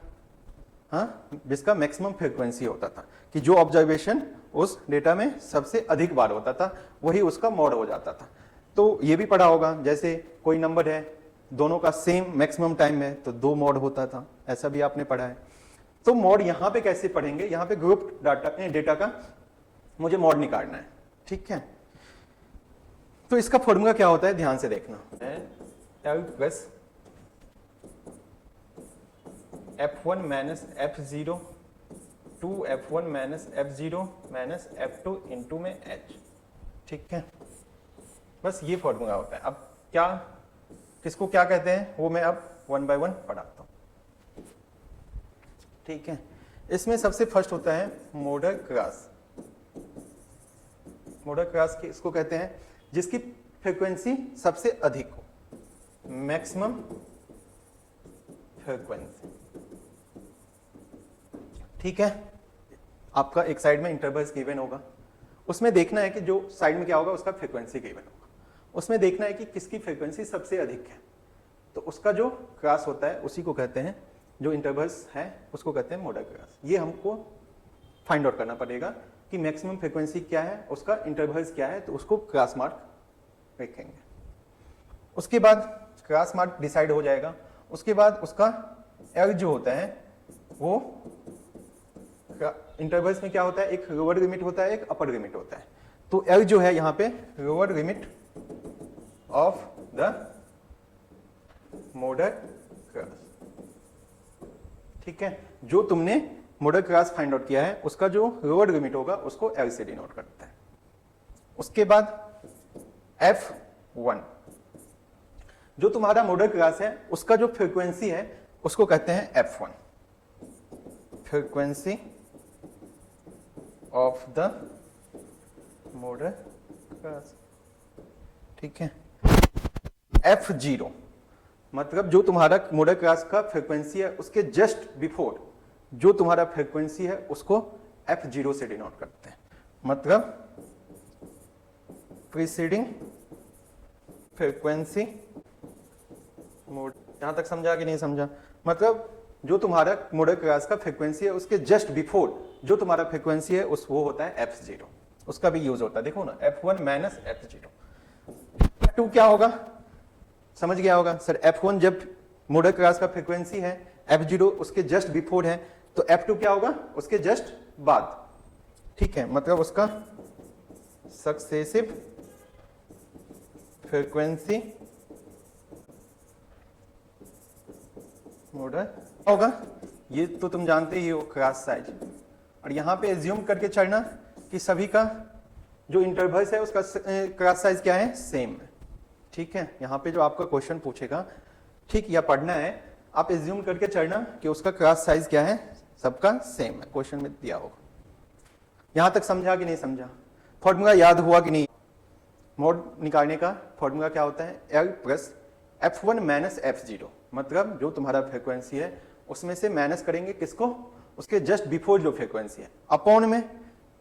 Speaker 1: हाँ, जिसका मैक्सिमम फ्रीक्वेंसी होता था, कि जो ऑब्जर्वेशन उस डेटा में सबसे अधिक बार होता था वही उसका मॉड हो जाता था। तो ये भी पढ़ा होगा, जैसे कोई नंबर है, दोनों का सेम मैक्सिमम टाइम है तो 2 मॉड होता था, ऐसा भी आपने पढ़ा है। तो मॉड यहां पे कैसे पढ़ेंगे, यहां पे ग्रुप डेटा का मुझे मॉड निकालना है, ठीक है। तो इसका फॉर्मूला क्या होता है, ध्यान से देखना, L plus F1 minus F0 two F1 minus F0 minus F2 into में H, ठीक है। बस ये फॉर्मूला होता है। अब क्या, किसको क्या कहते हैं वो मैं अब 1 बाय 1 पढ़ाता हूं, ठीक है। इसमें सबसे फर्स्ट होता है मॉडल क्लास। मॉडल क्लास इसको कहते हैं जिसकी फ्रीक्वेंसी सबसे अधिक हो, मैक्सिमम फ्रीक्वेंसी, ठीक है। आपका एक साइड में इंटरवल्स गिवन होगा, उसमें देखना है कि जो साइड में क्या होगा उसका फ्रीक्वेंसी गिवन होगा, उसमें देखना है कि किसकी फ्रीक्वेंसी सबसे अधिक है, तो उसका जो क्लास होता है उसी को कहते हैं, जो इंटरवल्स है उसको कहते हैं मॉडल क्लास। ये हमको फाइंड आउट करना पड़ेगा कि मैक्सिमम फ्रीक्वेंसी क्या है, उसका इंटरवल्स क्या है, तो उसको क्लास मार्क रखेंगे। उसके बाद क्लास मार्क डिसाइड हो जाएगा, उसके बाद उसका एल जो होता है वो इंटरवल्स में क्या होता है, एक लोअर लिमिट होता है, एक अपर लिमिट होता है। तो एल जो है यहाँ पे lower limit of the model class, ठीक है। जो तुमने मॉडल क्लास फाइंड आउट किया है उसका जो लोअर लिमिट होगा उसको एल से डिनोट करता है। उसके बाद F1 जो तुम्हारा मॉडल क्लास है उसका जो फ्रीक्वेंसी है उसको कहते हैं F1, frequency of the model class, ठीक है। F0 मतलब जो तुम्हारा मॉडल क्लास का फ्रीक्वेंसी है उसके जस्ट बिफोर जो तुम्हारा फ्रीक्वेंसी है उसको F0 से डिनोट करते हैं, मतलब प्रीसीडिंग फ्रीक्वेंसी मोड। यहां तक समझा कि नहीं समझा, मतलब जो तुम्हारा मॉडल क्लास का फ्रीक्वेंसी है उसके जस्ट बिफोर जो तुम्हारा फ्रीक्वेंसी है उस वो होता है F0, उसका भी यूज होता है। देखो ना F1 माइनस F0। F2 क्या होगा, समझ गया होगा सर, F1 जब मॉडल क्लास का फ्रीक्वेंसी है, F0 उसके जस्ट बिफोर है, तो F2 क्या होगा उसके जस्ट बाद, ठीक है। मतलब उसका सक्सेसिव फ्रीक्वेंसी मॉडल होगा, ये तो तुम जानते ही हो क्लास साइज। और यहां पे एज्यूम करके चलना कि सभी का जो इंटरवल्स है उसका क्लास साइज क्या है, सेम है, ठीक है। यहां पे जो आपका क्वेश्चन पूछेगा, ठीक, या पढ़ना है, आप एज्यूम करके चलना कि उसका क्लास साइज क्या है, सबका सेम है, क्वेश्चन में दिया होगा। यहां तक समझा कि नहीं समझा, फॉर्मूला याद हुआ कि नहीं। मोड निकालने का फॉर्मूला क्या होता है, L plus F1 minus F0, मतलब जो तुम्हारा फ्रीक्वेंसी है उसमें से माइनस करेंगे किसको, उसके जस्ट बिफोर जो फ्रीक्वेंसी है, अपॉन में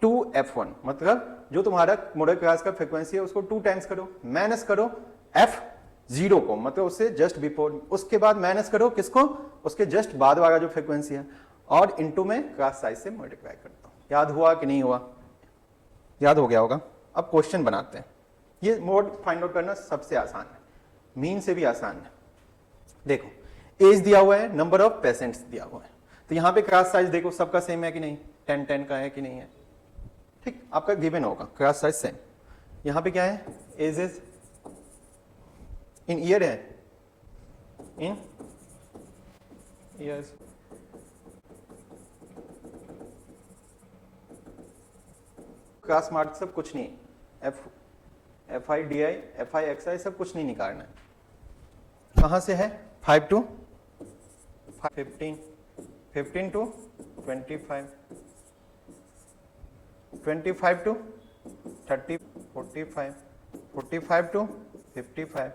Speaker 1: 2F1, मतलब जो तुम्हारा मॉडल क्लास का फ्रीक्वेंसी है उसको 2 टाइम्स करो, माइनस करो F0 को, मतलब उससे जस्ट बिफोर, उसके बाद माइनस करो किसको, उसके जस्ट बाद वाला जो फ्रीक्वेंसी है, और इनटू में क्लास साइज से मल्टीप्लाई करता हूं। याद हुआ कि नहीं हुआ, याद हो गया होगा। अब क्वेश्चन बनाते हैं। ये मोड फाइंड आउट करना सबसे आसान है, मीन से भी आसान है। देखो एज दिया हुआ है, नंबर ऑफ पेशेंट्स दिया हुआ है, तो यहाँ पे क्लास साइज देखो सबका सेम है कि नहीं, 10 का है कि नहीं है, ठीक, आपका गिवन होगा क्लास साइज सेम। यहाँ पे क्या है, एजेस इन ईयर है, इन ईयर्स, क्लास मार्क सब कुछ नहीं, F I D I F I X I सब कुछ नहीं निकालना है। कहां से है, 5 to 15, 15 to 25, 25 to 30, 45, 45 to 55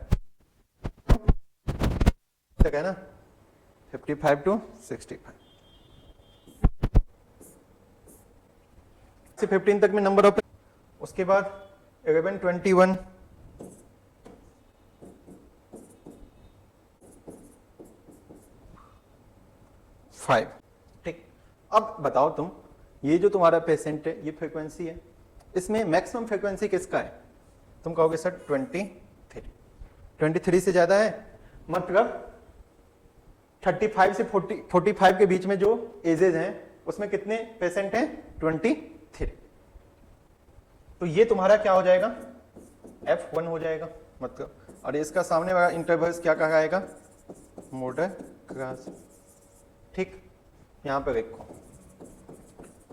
Speaker 1: तक है ना, 55 to 65 से 15 तक में नंबर ऑफ, उसके बाद 11, 21, 5, ठीक। अब बताओ तुम, ये जो तुम्हारा पेशेंट है, ये फ्रीक्वेंसी है, इसमें मैक्सिमम फ्रीक्वेंसी किसका है, तुम कहोगे सर 23, 23 से ज्यादा है, मतलब 35 से 45 के बीच में जो एजेज हैं उसमें कितने पेशेंट हैं, 23, तो ये तुम्हारा क्या हो जाएगा, F1 हो जाएगा, मतलब, और इसका सामने वाला इंटरवल्स क्या कहलाएगा, मॉडल क्लास, ठीक। यहां पर देखो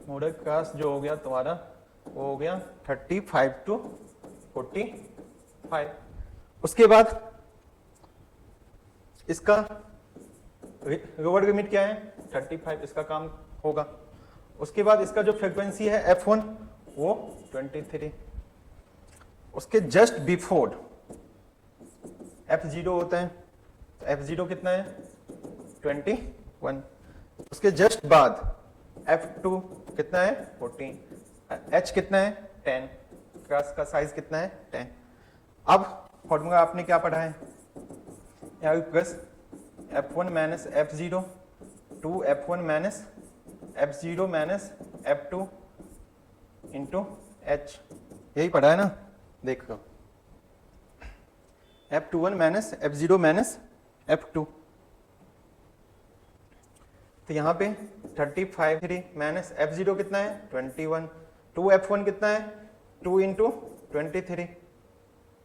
Speaker 1: मॉडल क्लास जो हो गया तुम्हारा, वो हो गया 35 to 45, उसके बाद इसका लोअर लिमिट क्या है, 35, इसका काम होगा, उसके बाद इसका जो फ्रीक्वेंसी है F1 वो 23, उसके जस्ट बिफोर F0 होता है, तो F0 कितना है, 21, उसके जस्ट बाद F2 कितना है, 14, H कितना है, 10, क्लास का साइज कितना है, 10। अब फॉर्मूला आपने क्या पढ़ा है, L plus F1 minus F0 two F1 minus F0 minus F2 into H, यही पढ़ा है ना, देख लो, F21 minus F0 minus F2, तो यहाँ पे 35 माइनस F0 कितना है, 21, 2F1 कितना है, 2 इंटू 23,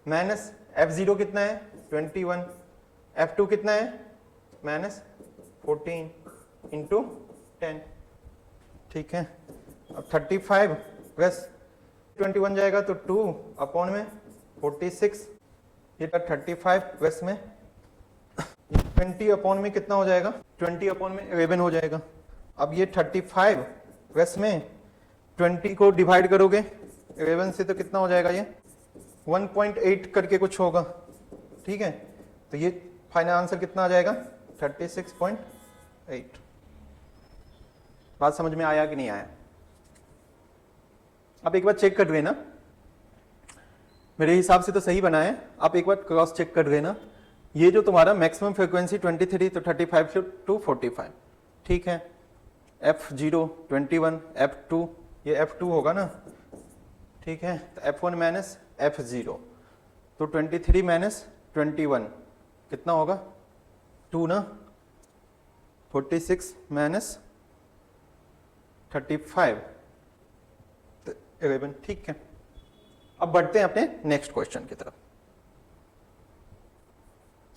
Speaker 1: माइनस F0 कितना है, 21, F2 कितना है, माइनस 14 इंटू 10, ठीक है। अब 35 प्लस 21 जाएगा तो 2 अपॉन में 46, ये 35 प्लस में 20 अपॉन में कितना हो जाएगा, 20 अपॉन में 11 हो जाएगा। अब ये 35 प्लस में 20 को डिवाइड करोगे 11 से तो कितना हो जाएगा, ये 1.8 करके कुछ होगा, ठीक है, तो ये फाइनल आंसर कितना आ जाएगा, 36.8। बात समझ में आया कि नहीं आया? आप एक बार चेक कर लेना, मेरे हिसाब से तो सही बना है, आप एक बार क्रॉस चेक कर लेना। ये जो तुम्हारा मैक्सिमम फ्रीक्वेंसी 23, तो 35 to 45, ठीक है, F0 21, F2 ये F2 होगा ना, ठीक है, तो F1 माइनस F0, तो 23 माइनस 21 कितना होगा, 2 ना, 46 माइनस 35 तो 11, ठीक है। अब बढ़ते हैं अपने नेक्स्ट क्वेश्चन की तरफ।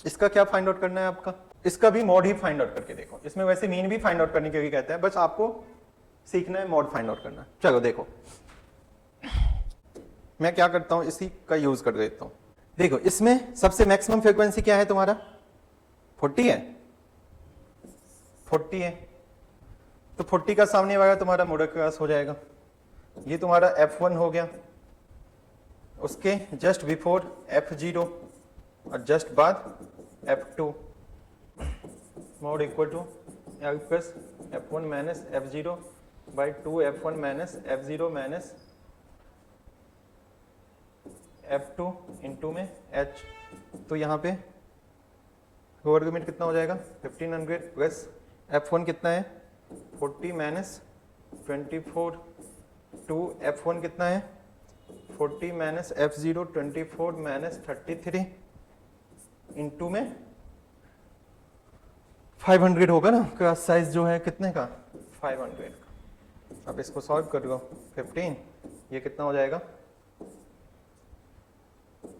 Speaker 1: इसका क्या फाइंड आउट करना है आपका, इसका भी मॉड ही फाइंड आउट करके देखो, इसमें वैसे मीन भी फाइंड आउट करने के लिए कहता है, बस आपको सीखना है मॉड फाइंड आउट करना। चलो देखो, मैं क्या करता हूं, इसी का यूज कर देता हूं। देखो इसमें सबसे मैक्सिमम फ्रीक्वेंसी क्या है तुम्हारा, 40 है, 40 है, तो 40 का सामने वाला तुम्हारा मॉडल क्लास हो जाएगा, ये तुम्हारा F1 हो गया, उसके जस्ट बिफोर F0 और जस्ट बाद F2 mode equal to L plus F1 minus F0 by 2 F1 minus F0 minus F2 into में H। तो यहाँ पे लोअर लिमिट कितना हो जाएगा 1500 प्लस F1 कितना है 40 माइनस 24 टू F1 कितना है 40 माइनस F0 24 माइनस 33 इंटू में 500 होगा ना, क्लास साइज जो है कितने का 500। अब इसको सॉल्व कर लो 15, ये कितना हो जाएगा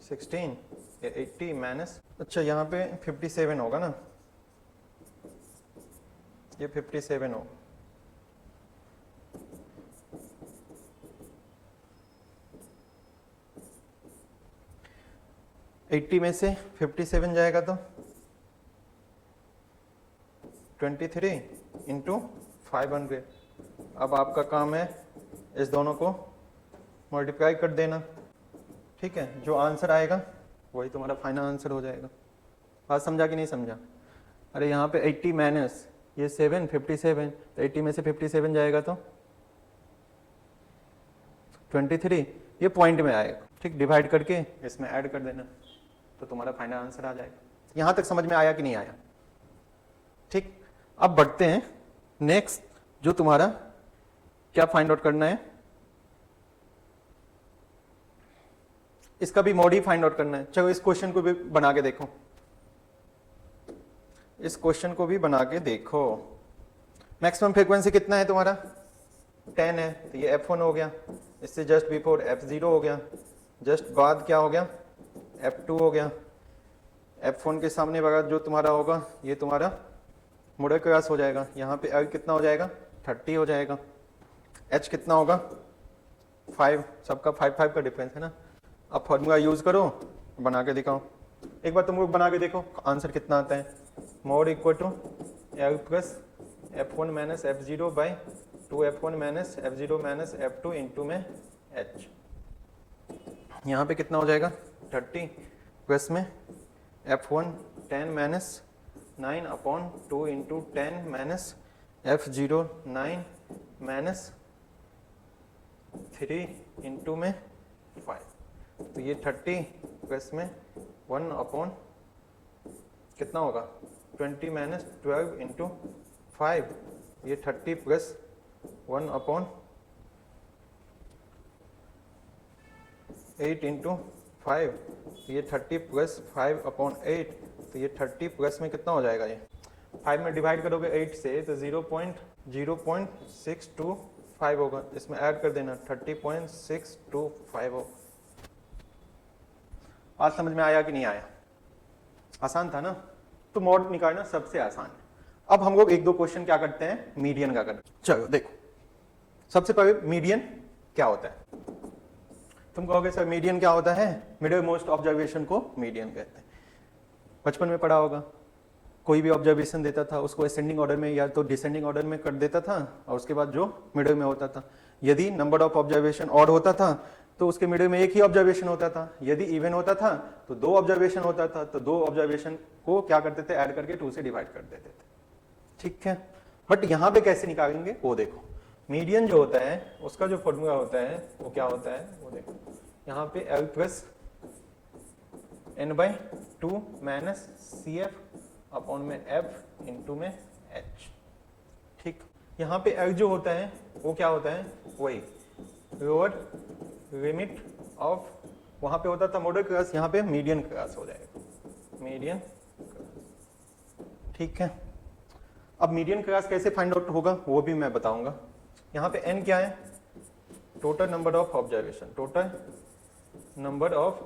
Speaker 1: 16, ये 80 माइनस, अच्छा यहाँ पे 57 होगा ना, ये 57 होगा। एट्टी में से 57 जाएगा तो 23 इंटू 500। अब आपका काम है इस दोनों को मल्टीप्लाई कर देना, ठीक है। जो आंसर आएगा वही तुम्हारा फाइनल आंसर हो जाएगा। बात समझा कि नहीं समझा? अरे यहाँ पे 80 माइनस ये 7 57, तो 80 में से 57 जाएगा तो 23, ये पॉइंट में आएगा, ठीक। डिवाइड करके इसमें ऐड कर देना तो तुम्हारा फाइनल आंसर आ जाएगा। यहां तक समझ में आया कि नहीं आया? ठीक। अब बढ़ते हैं नेक्स्ट, जो तुम्हारा क्या फाइंड आउट करना है, इसका भी मॉड ही फाइंड आउट करना है। चलो इस क्वेश्चन को भी बना के देखो, इस क्वेश्चन को भी बना के देखो। मैक्सिमम फ्रीक्वेंसी कितना है तुम्हारा 10 है, तो ये F1 हो गया, इससे जस्ट बिफोर F0 हो गया, जस्ट बाद क्या हो गया F2 हो गया। F1 के सामने वाला जो तुम्हारा होगा ये तुम्हारा मोडल क्लास हो जाएगा। यहाँ पे L कितना हो जाएगा 30 हो जाएगा। H कितना होगा 5, सबका 5 का डिफरेंस है ना। अब फॉर्मूला यूज करो, बना के दिखाओ। एक बार तुम लोग बना के देखो आंसर कितना आता है। Mode equal to L plus F1 minus F0 by 2 F1 minus F0 minus F2 into में H। यहाँ पे कितना हो जाएगा 30 प्लस में F1 10 minus 9 upon 2 into 10 minus F0 9 minus 3 into में 5। तो ये 30 प्लस में 1 अपॉन कितना होगा 20 माइनस 12 इंटू 5, ये 30 प्लस 1 अपॉन 8 इंटू 5, ये 30 प्लस 5 अपॉन 8, तो ये 30 प्लस में कितना हो जाएगा, ये 5 में डिवाइड करोगे 8 से तो 0.0625 होगा। इसमें ऐड कर देना 30.625 होगा। आज समझ में आया कि नहीं आया? आसान था ना। तो मॉड निकालना सबसे आसान है। अब हम लोग एक दो क्वेश्चन क्या करते हैं, मीडियन का करते हैं। चलो देखो, सबसे पहले मीडियन क्या होता है। तुम कहोगे सर मीडियन क्या होता है? मिडिल मोस्ट ऑब्जर्वेशन को मीडियन कहते हैं। बचपन में पढ़ा होगा, कोई भी ऑब्जर्वेशन देता था उसको असेंडिंग ऑर्डर में या तो डिसेंडिंग ऑर्डर में कर देता था, और उसके बाद जो मिडिल में होता था, यदि नंबर ऑफ ऑब्जर्वेशन ऑड होता था तो उसके मिडिल में एक ही ऑब्जर्वेशन होता था। यदि इवन होता था तो 2 ऑब्जर्वेशन होता था, तो 2 ऑब्जर्वेशन को क्या करते थे, ऐड करके 2 से डिवाइड कर देते थे। ठीक है, बट यहां पे कैसे निकालेंगे वो देखो। मीडियन जो होता है उसका जो फॉर्मूला होता है वो क्या होता है वो देखो। यहाँ पे L plus n/2 minus CF upon में F इंटू में H। ठीक, यहाँ पे L जो होता है वो क्या होता है, वही लोअर लिमिट ऑफ, वहां पे होता था मॉडल क्लास, यहाँ पे मीडियन क्लास हो जाएगा, मीडियन। ठीक है, अब मीडियन क्लास कैसे फाइंड आउट होगा वो भी मैं बताऊंगा। यहाँ पे n क्या है, total number of observation, total number of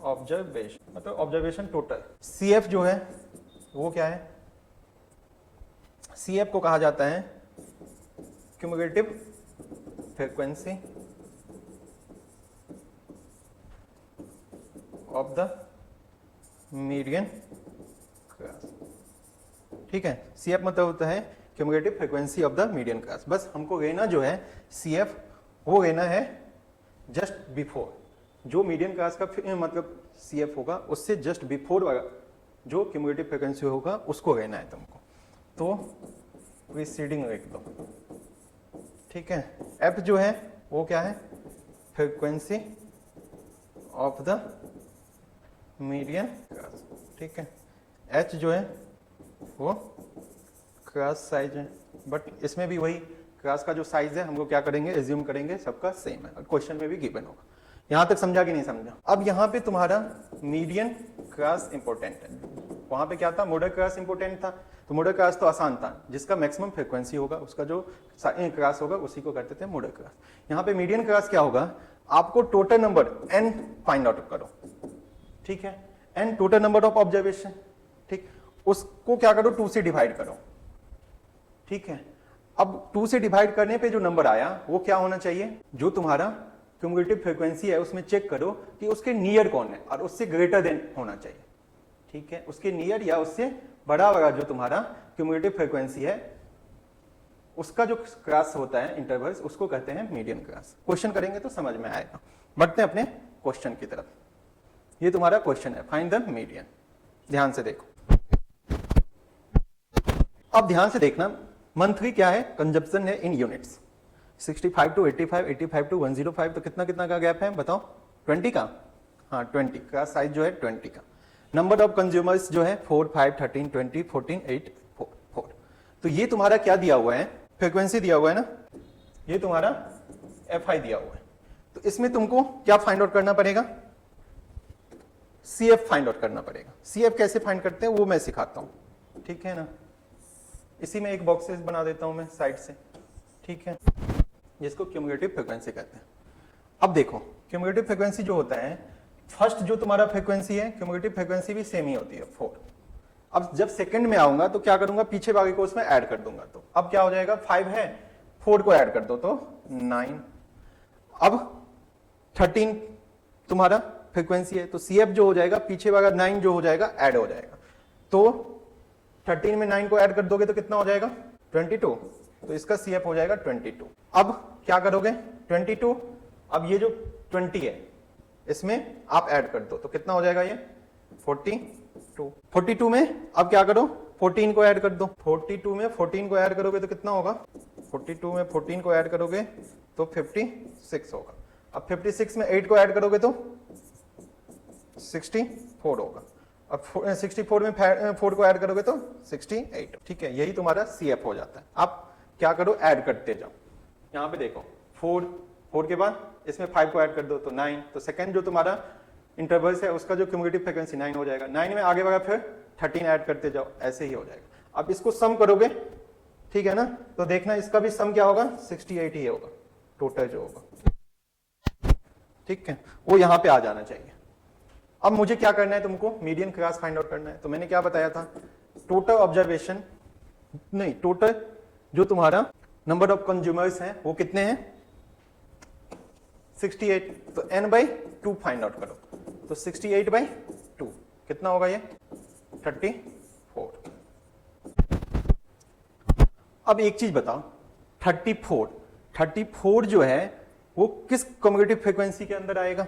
Speaker 1: observation मतलब ऑब्जर्वेशन टोटल। CF जो है वो क्या है, CF को कहा जाता है cumulative frequency of the median class. ठीक है, CF मतलब होता है cumulative frequency of the median class. बस हमको लेना जो है CF वो लेना है जस्ट बिफोर, जो मीडियन क्लास का मतलब CF होगा उससे जस्ट बिफोर वाला जो क्यूमुलेटिव फ्रीक्वेंसी होगा उसको रहना है तुमको, तो प्रीसीडिंग लिख दो, ठीक है। F जो है वो क्या है, frequency of the median class, ठीक है। H जो है वो क्लास साइज है, बट इसमें भी वही क्लास का जो साइज है हमको क्या करेंगे, एज्यूम करेंगे सबका सेम है, क्वेश्चन में भी गिवन होगा। यहां तक समझा कि नहीं समझा? अब यहां पे तुम्हारा मीडियन क्लास इंपॉर्टेंट है, वहां पे क्या था, मोडल क्लास इंपॉर्टेंट था, तो मोडल क्लास तो आसान था, जिसका मैक्सिमम फ्रीक्वेंसी होगा उसका जो क्लास होगा उसी को करते थे मोडल क्लास। यहाँ पे मीडियन क्लास क्या होगा, आपको total number n find out करो, ठीक है, n total number of observation, ठीक, उसको क्या करो 2 से डिवाइड करो, ठीक है। अब 2 से डिवाइड करने पे जो नंबर आया वो क्या होना चाहिए, जो तुम्हारा क्यूमुलेटिव फ्रीक्वेंसी है उसमें चेक करो कि उसके नियर कौन है और उससे ग्रेटर देन होना चाहिए, ठीक है। उसके नियर या उससे बड़ा वाला जो तुम्हारा क्यूमुलेटिव फ्रीक्वेंसी है उसका जो क्लास होता है इंटरवल्स, उसको कहते हैं मीडियन क्लास। क्वेश्चन करेंगे तो समझ में आएगा। बढ़ते हैं अपने क्वेश्चन की तरफ। ये तुम्हारा क्वेश्चन है, फाइंड द मीडियन। ध्यान से देखो, अब ध्यान से देखना, मंथली क्या है, कंजप्शन है इन यूनिट्स, 65 टू 85, 85 टू 105, तो कितना कितना का गैप है बताओ, 20 का, हाँ 20 का साइज जो है 20 का। नंबर ऑफ कंज्यूमर्स जो है 4, 5, 13, 20, 14, 8, 4। तो ये तुम्हारा क्या दिया हुआ है, फ्रीक्वेंसी दिया हुआ है ना, ये तुम्हारा FI दिया हुआ है। तो इसमें तुमको क्या फाइंड आउट करना पड़ेगा, CF फाइंड आउट करना पड़ेगा। CF कैसे फाइंड करते हैं वो मैं सिखाता हूं, ठीक है ना। इसी में एक बॉक्सेस बना देता हूं मैं साइड से, ठीक है, जिसको क्यूमुलेटिव फ्रीक्वेंसी कहते हैं। अब देखो, क्यूमुलेटिव फ्रीक्वेंसी जो होता है, फर्स्ट जो तुम्हारा फ्रीक्वेंसी है, क्यूमुलेटिव फ्रीक्वेंसी भी सेम ही होती है 4। अब जब सेकंड में आऊंगा तो क्या करूंगा, पीछे वाले को उसमें ऐड कर दूंगा, तो अब क्या हो जाएगा, 5 है, 4 को ऐड कर दो तो 9। अब 13 तुम्हारा फ्रीक्वेंसी है, तो CF जो हो जाएगा, पीछे वाला 9 जो हो जाएगा ऐड हो जाएगा, तो 13 में 9 को ऐड कर दोगे तो कितना हो जाएगा, 22, तो इसका CF हो जाएगा 22। अब क्या करोगे, 22, अब ये जो 20 है इसमें आप ऐड कर दो तो कितना हो जाएगा, ये 42। 42 में अब क्या करो, 14 को ऐड कर दो, 42 में 14 को ऐड करोगे तो कितना होगा, 42 में 14 को ऐड करोगे तो 56 होगा। अब 56 में 8 को ऐड करोगे तो 64 होगा। अब 64 में 4 को ऐड करोगे तो 68, ठीक है, यही तुम्हारा CF हो जाता है। अब क्या करो, ऐड करते जाओ, यहां पे देखो 4 के बाद इसमें 5 को ऐड कर दो तो 9, तो सेकंड जो तुम्हारा इंटरवल्स है उसका जो क्यूमुलेटिव फ्रीक्वेंसी 9 हो जाएगा। 9 में आगे वाला फिर 13 ऐड करते जाओ, ऐसे ही हो जाएगा। अब इसको सम करोगे, ठीक है ना, तो देखना इसका भी सम क्या होगा, 68 ही होगा टोटल जो होगा, ठीक है, वो यहां पे आ जाना चाहिए। अब मुझे क्या करना है, तुमको मीडियन क्लास फाइंड आउट करना है। तो मैंने क्या बताया था, टोटल ऑब्जर्वेशन नहीं, टोटल जो तुम्हारा नंबर ऑफ कंज्यूमर्स हैं वो कितने हैं, 68, तो n/2 फाइंड आउट करो, तो 68/2 कितना होगा, ये 34। अब एक चीज बताओ, 34 जो है वो किस क्यूमुलेटिव फ्रीक्वेंसी के अंदर आएगा,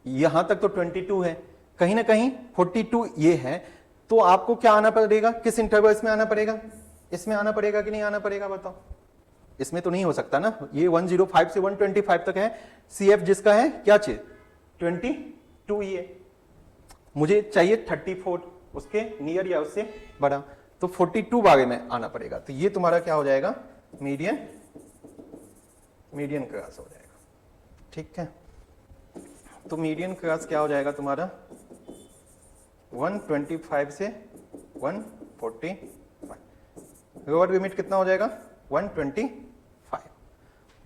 Speaker 1: यहां तक तो 22 है, कहीं ना कहीं 42 ये है, तो आपको क्या आना पड़ेगा, किस इंटरवल्स में आना पड़ेगा, इसमें आना पड़ेगा कि नहीं आना पड़ेगा बताओ, इसमें तो नहीं हो सकता ना, ये 105 से 125 तक है, CF जिसका है क्या चीज 22, ये मुझे चाहिए 34, उसके नियर या उससे बड़ा, तो 42 बागे में आना पड़ेगा। तो ये तुम्हारा क्या हो जाएगा, मीडियन क्लास हो जाएगा, ठीक है। तो मीडियन क्लास क्या हो जाएगा तुम्हारा, 125 से 145, लोअर लिमिट कितना हो जाएगा, 125।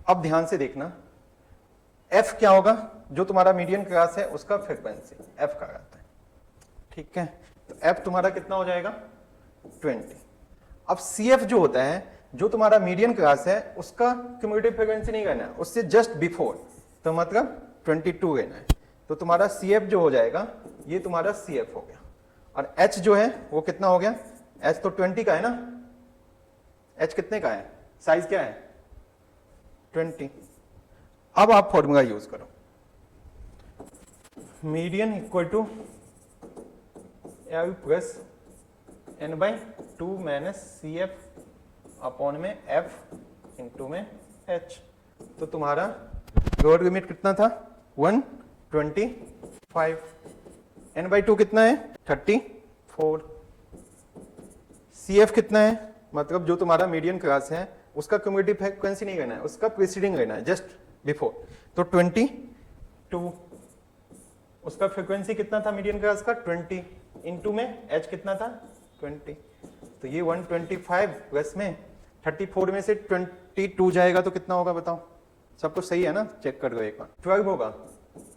Speaker 1: अब ध्यान से देखना, F क्या होगा, जो तुम्हारा मीडियन क्लास है उसका फ्रीक्वेंसी F का रहता है, ठीक है, तो F तुम्हारा कितना हो जाएगा, 20। अब CF जो होता है, जो तुम्हारा मीडियन क्लास है उसका क्यूमुलेटिव फ्रीक्वेंसी नहीं करना है, उससे जस्ट बिफोर, तो मतलब 22 लेना है, तो तुम्हारा CF जो हो जाएगा, ये तुम्हारा CF हो गया। और H जो है वो कितना हो गया, H तो 20 का है ना, H कितने का है, साइज क्या है 20। अब आप फॉर्मूला यूज करो, median equal to L plus N by two minus C F upon में एफ इंटू में एच। तो तुम्हारा लोअर लिमिट कितना था 125, एन बाई टू कितना है 34, सी एफ कितना है, मतलब जो तुम्हारा मीडियन क्लास है उसका क्यूमुलेटिव फ्रीक्वेंसी नहीं लेना है, उसका प्रीसीडिंग लेना है, जस्ट बिफोर। तो 22, उसका फ्रीक्वेंसी कितना था मीडियन क्लास का 20, इनटू में एच कितना था 20। तो ये 125 प्लस में 34 में से 22 जाएगा तो कितना होगा बताओ, सब कुछ सही है ना, चेक कर लो एक बार। 12 होगा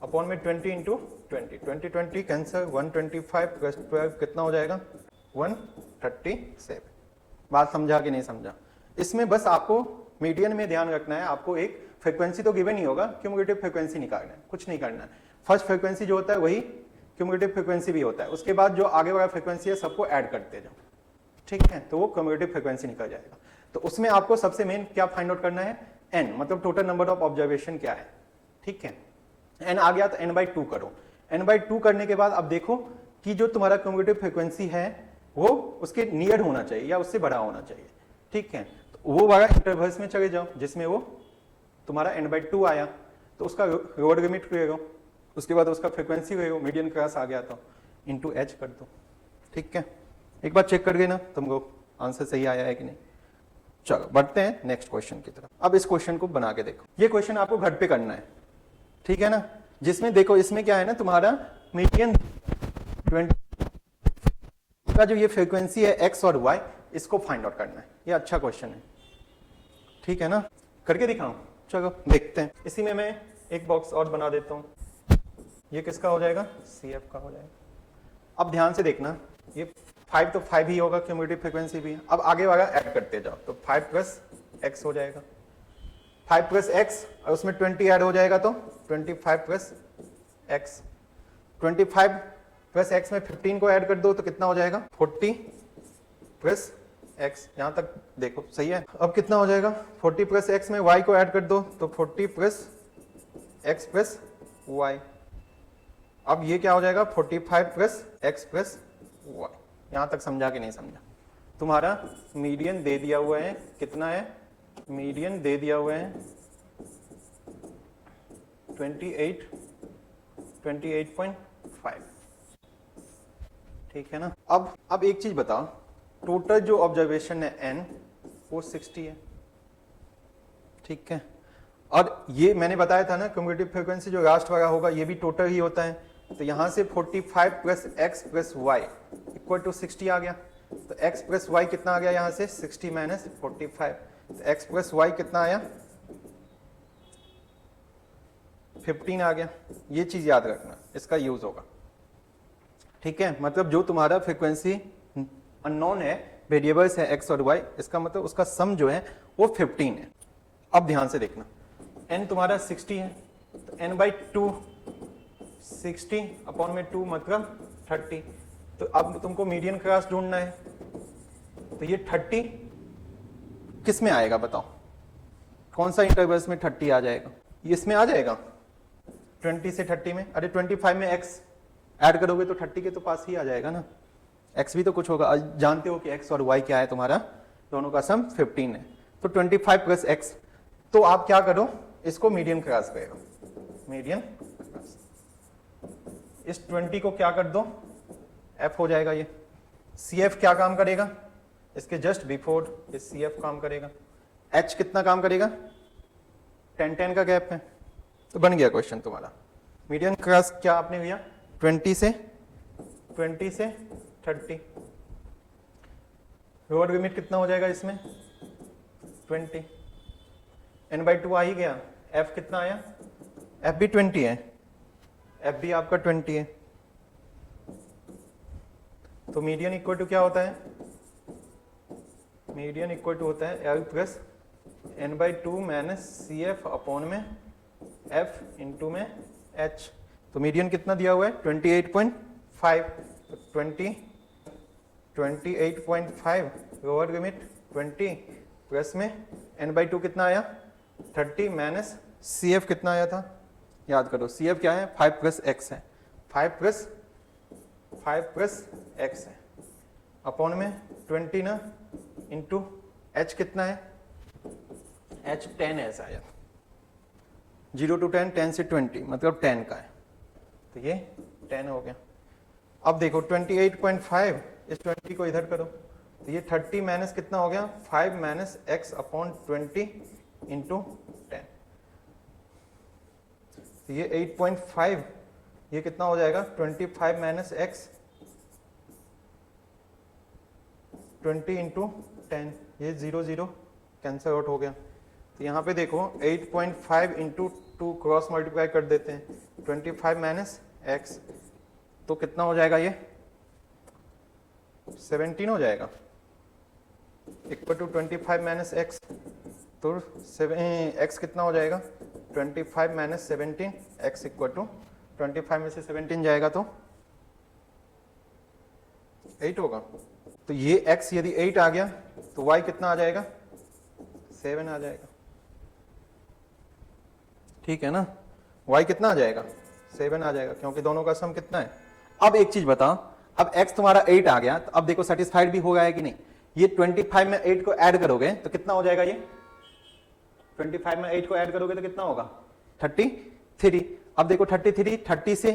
Speaker 1: अपॉन में 20 इंटू 20 कैंसर, 125 प्लस 12 कितना हो जाएगा 137। बात समझा कि नहीं समझा? इसमें बस आपको मीडियन में ध्यान रखना है, आपको एक फ्रीक्वेंसी तो गिवन ही होगा, क्यूमुलेटिव फ्रीक्वेंसी निकालना है, कुछ नहीं करना है। फर्स्ट फ्रीक्वेंसी जो होता है वही क्यूमुलेटिव फ्रीक्वेंसी भी होता है, उसके बाद जो आगे वाला फ्रीक्वेंसी है सबको ऐड करते जाओ, ठीक है, तो वो क्यूमुलेटिव फ्रीक्वेंसी निकल जाएगा। तो उसमें आपको सबसे मेन क्या फाइंड आउट करना है, एन, मतलब टोटल नंबर ऑफ ऑब्जर्वेशन क्या है, ठीक है। एन आ गया तो एन बाई 2 करो, एन बाई 2 करने के बाद अब देखो कि जो तुम्हारा क्यूमुलेटिव फ्रीक्वेंसी है वो उसके नियर होना चाहिए या उससे बड़ा होना चाहिए, ठीक है। तो वो वाला इंटरवल्स में चले जाओ जिसमें वो तुम्हारा एन बाई 2 आया, तो उसका लोअर लिमिट ले लो, उसके बाद उसका फ्रीक्वेंसी ले लो, मीडियन क्लास आ गया तो इंटू एच कर दो, ठीक है। एक बार चेक कर गए ना तुमको आंसर सही आया है कि नहीं। चलो बढ़ते हैं नेक्स्ट क्वेश्चन की तरफ। अब इस क्वेश्चन को बना के देखो, ये क्वेश्चन आपको घर पे करना है, ठीक है ना, जिसमें देखो इसमें क्या है ना, तुम्हारा मीडियन 20 का जो ये फ्रीक्वेंसी है एक्स और वाई, इसको फाइंड आउट करना है। ये अच्छा क्वेश्चन है, ठीक है ना, करके दिखाऊं, चलो देखते हैं। इसी में मैं एक बॉक्स और बना देता हूं, ये किसका हो जाएगा सी एफ का हो जाएगा। अब ध्यान से देखना, ये 5 तो 5 ही होगा, क्यूमुलेटिव फ्रीक्वेंसी भी। अब आगे वाला ऐड करते जाओ, तो 5 प्लस एक्स हो जाएगा, 5 प्लस एक्स और उसमें 20 ऐड हो जाएगा तो 25 प्लस एक्स, 25 प्लस एक्स में 15 को ऐड कर दो तो कितना हो जाएगा 40 प्लस एक्स। यहां तक देखो सही है। अब कितना हो जाएगा 40 प्लस एक्स में वाई को ऐड कर दो तो 40 प्लस एक्स प्लस वाई। अब ये क्या हो जाएगा 45 प्लस एक्स प्लस वाई। यहां तक समझा कि नहीं समझा? तुम्हारा मीडियन दे दिया हुआ है, कितना है मीडियन दे दिया हुआ है 28.5, ठीक है ना। अब एक चीज बताओ, टोटल जो ऑब्जर्वेशन है n वो 60 है, ठीक है। और ये मैंने बताया था ना क्यूमुलेटिव फ्रीक्वेंसी जो लास्ट वाला होगा ये भी टोटल ही होता है, तो यहां से 45 plus X plus Y equal to 60 आ गया। तो x प्लस वाई कितना आ गया यहां से 60 माइनस 45, तो x प्लस वाई कितना आया 15 आ गया। ये चीज याद रखना, इसका यूज होगा, ठीक है। मतलब जो तुम्हारा फ्रीक्वेंसी अननोन है, वेरिएबल्स है x और y, इसका मतलब उसका सम जो है वो 15 है। अब ध्यान से देखना, n तुम्हारा 60 है, तो n बाई 2 60 अपॉन में 2 मतलब 30। तो अब तुमको मीडियन क्लास ढूंढना है, तो ये 30 किस में आएगा बताओ, कौन सा इंटरवल्स में 30 आ जाएगा? ये इसमें आ जाएगा 20 से 30 में। अरे 25 में x ऐड करोगे तो 30 के तो पास ही आ जाएगा ना, x भी तो कुछ होगा। जानते हो कि x और y क्या है तुम्हारा, दोनों का सम 15 है। तो 25 प्लस x, तो आप क्या करो इसको मीडियन क्लास करो, मीडियन क्लास। इस 20 को क्या कर दो f हो जाएगा ये। CF क्या काम करेगा, इसके जस्ट बिफोर ये CF काम करेगा। h कितना काम करेगा 10 का गैप है। तो बन गया क्वेश्चन तुम्हारा। मीडियन क्लास क्या आपने लिया 20 से 30। लोअर लिमिट कितना हो जाएगा इसमें 20, n बाई 2 आ ही गया। f कितना आया, f भी 20 है, f भी आपका 20 है। तो मीडियन इक्वल टू क्या होता है, मीडियन इक्वल टू होता है L plus n by 2 minus CF upon में f इंटू में h। तो मीडियन कितना दिया हुआ है 28.5, 28.5 लोअर लिमिट 20 प्लस में n बाई 2 कितना आया 30 माइनस CF कितना आया था, याद करो CF क्या है 5 प्लस x है, 5 प्लस एक्स है अपॉन में 20 ना इंटू एच कितना है, एच 10 है शायद, 0 to 10, 10 से 20 मतलब 10 का है, तो ये 10 हो गया। अब देखो 28.5, इस 20 को इधर करो तो ये 30 माइनस कितना हो गया, 5 माइनस एक्स अपॉन 20 इंटू 10, तो ये 8.5, ये कितना हो जाएगा 25 माइनस एक्स 20 इंटू 10, ये 0 0 कैंसल आउट हो गया। तो यहाँ पे देखो 8.5 इंटू 2 क्रॉस मल्टीप्लाई कर देते हैं, 25 माइनस एक्स तो कितना हो जाएगा, ये 17 हो जाएगा, इक्वल टू 25 माइनस एक्स, तो एक्स कितना हो जाएगा 25 माइनस 17, एक्स इक्वल टू 25 में से 17 जाएगा तो 8 होगा। तो ये x यदि 8 आ गया तो y कितना आ जाएगा, 7 आ जाएगा, ठीक है ना, y कितना आ जाएगा 7 आ जाएगा, क्योंकि दोनों का सम कितना है। अब एक चीज बताओ, अब x तुम्हारा 8 आ गया तो अब देखो सेटिस्फाइड भी हो गया है कि नहीं, ये 25 में 8 को ऐड करोगे तो कितना हो जाएगा, ये 25 में 8 को ऐड करोगे तो कितना होगा 33। अब देखो 33 30 से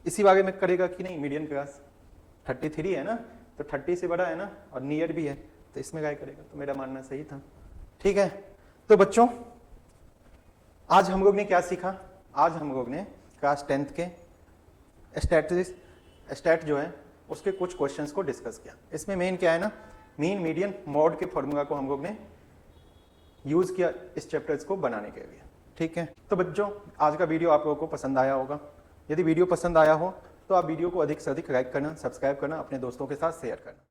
Speaker 1: इसी बारे में करेगा कि नहीं, मीडियन क्लास 33 है ना, तो 30 से बड़ा है ना और नियर भी है, तो इसमें क्या करेगा, तो मेरा मानना सही था, ठीक है। तो बच्चों आज हम लोग ने क्या सीखा, आज हम लोग ने क्लास 10th के स्टैट जो है उसके कुछ क्वेश्चंस को डिस्कस किया। इसमें मेन क्या है ना, मीन मीडियन मॉड के फॉर्मूला को हम लोग ने यूज किया इस चैप्टर्स को बनाने के लिए, ठीक है। तो बच्चों आज का वीडियो आप लोगों को पसंद आया होगा, यदि वीडियो पसंद आया हो तो आप वीडियो को अधिक से अधिक लाइक करना, सब्सक्राइब करना, अपने दोस्तों के साथ शेयर करना।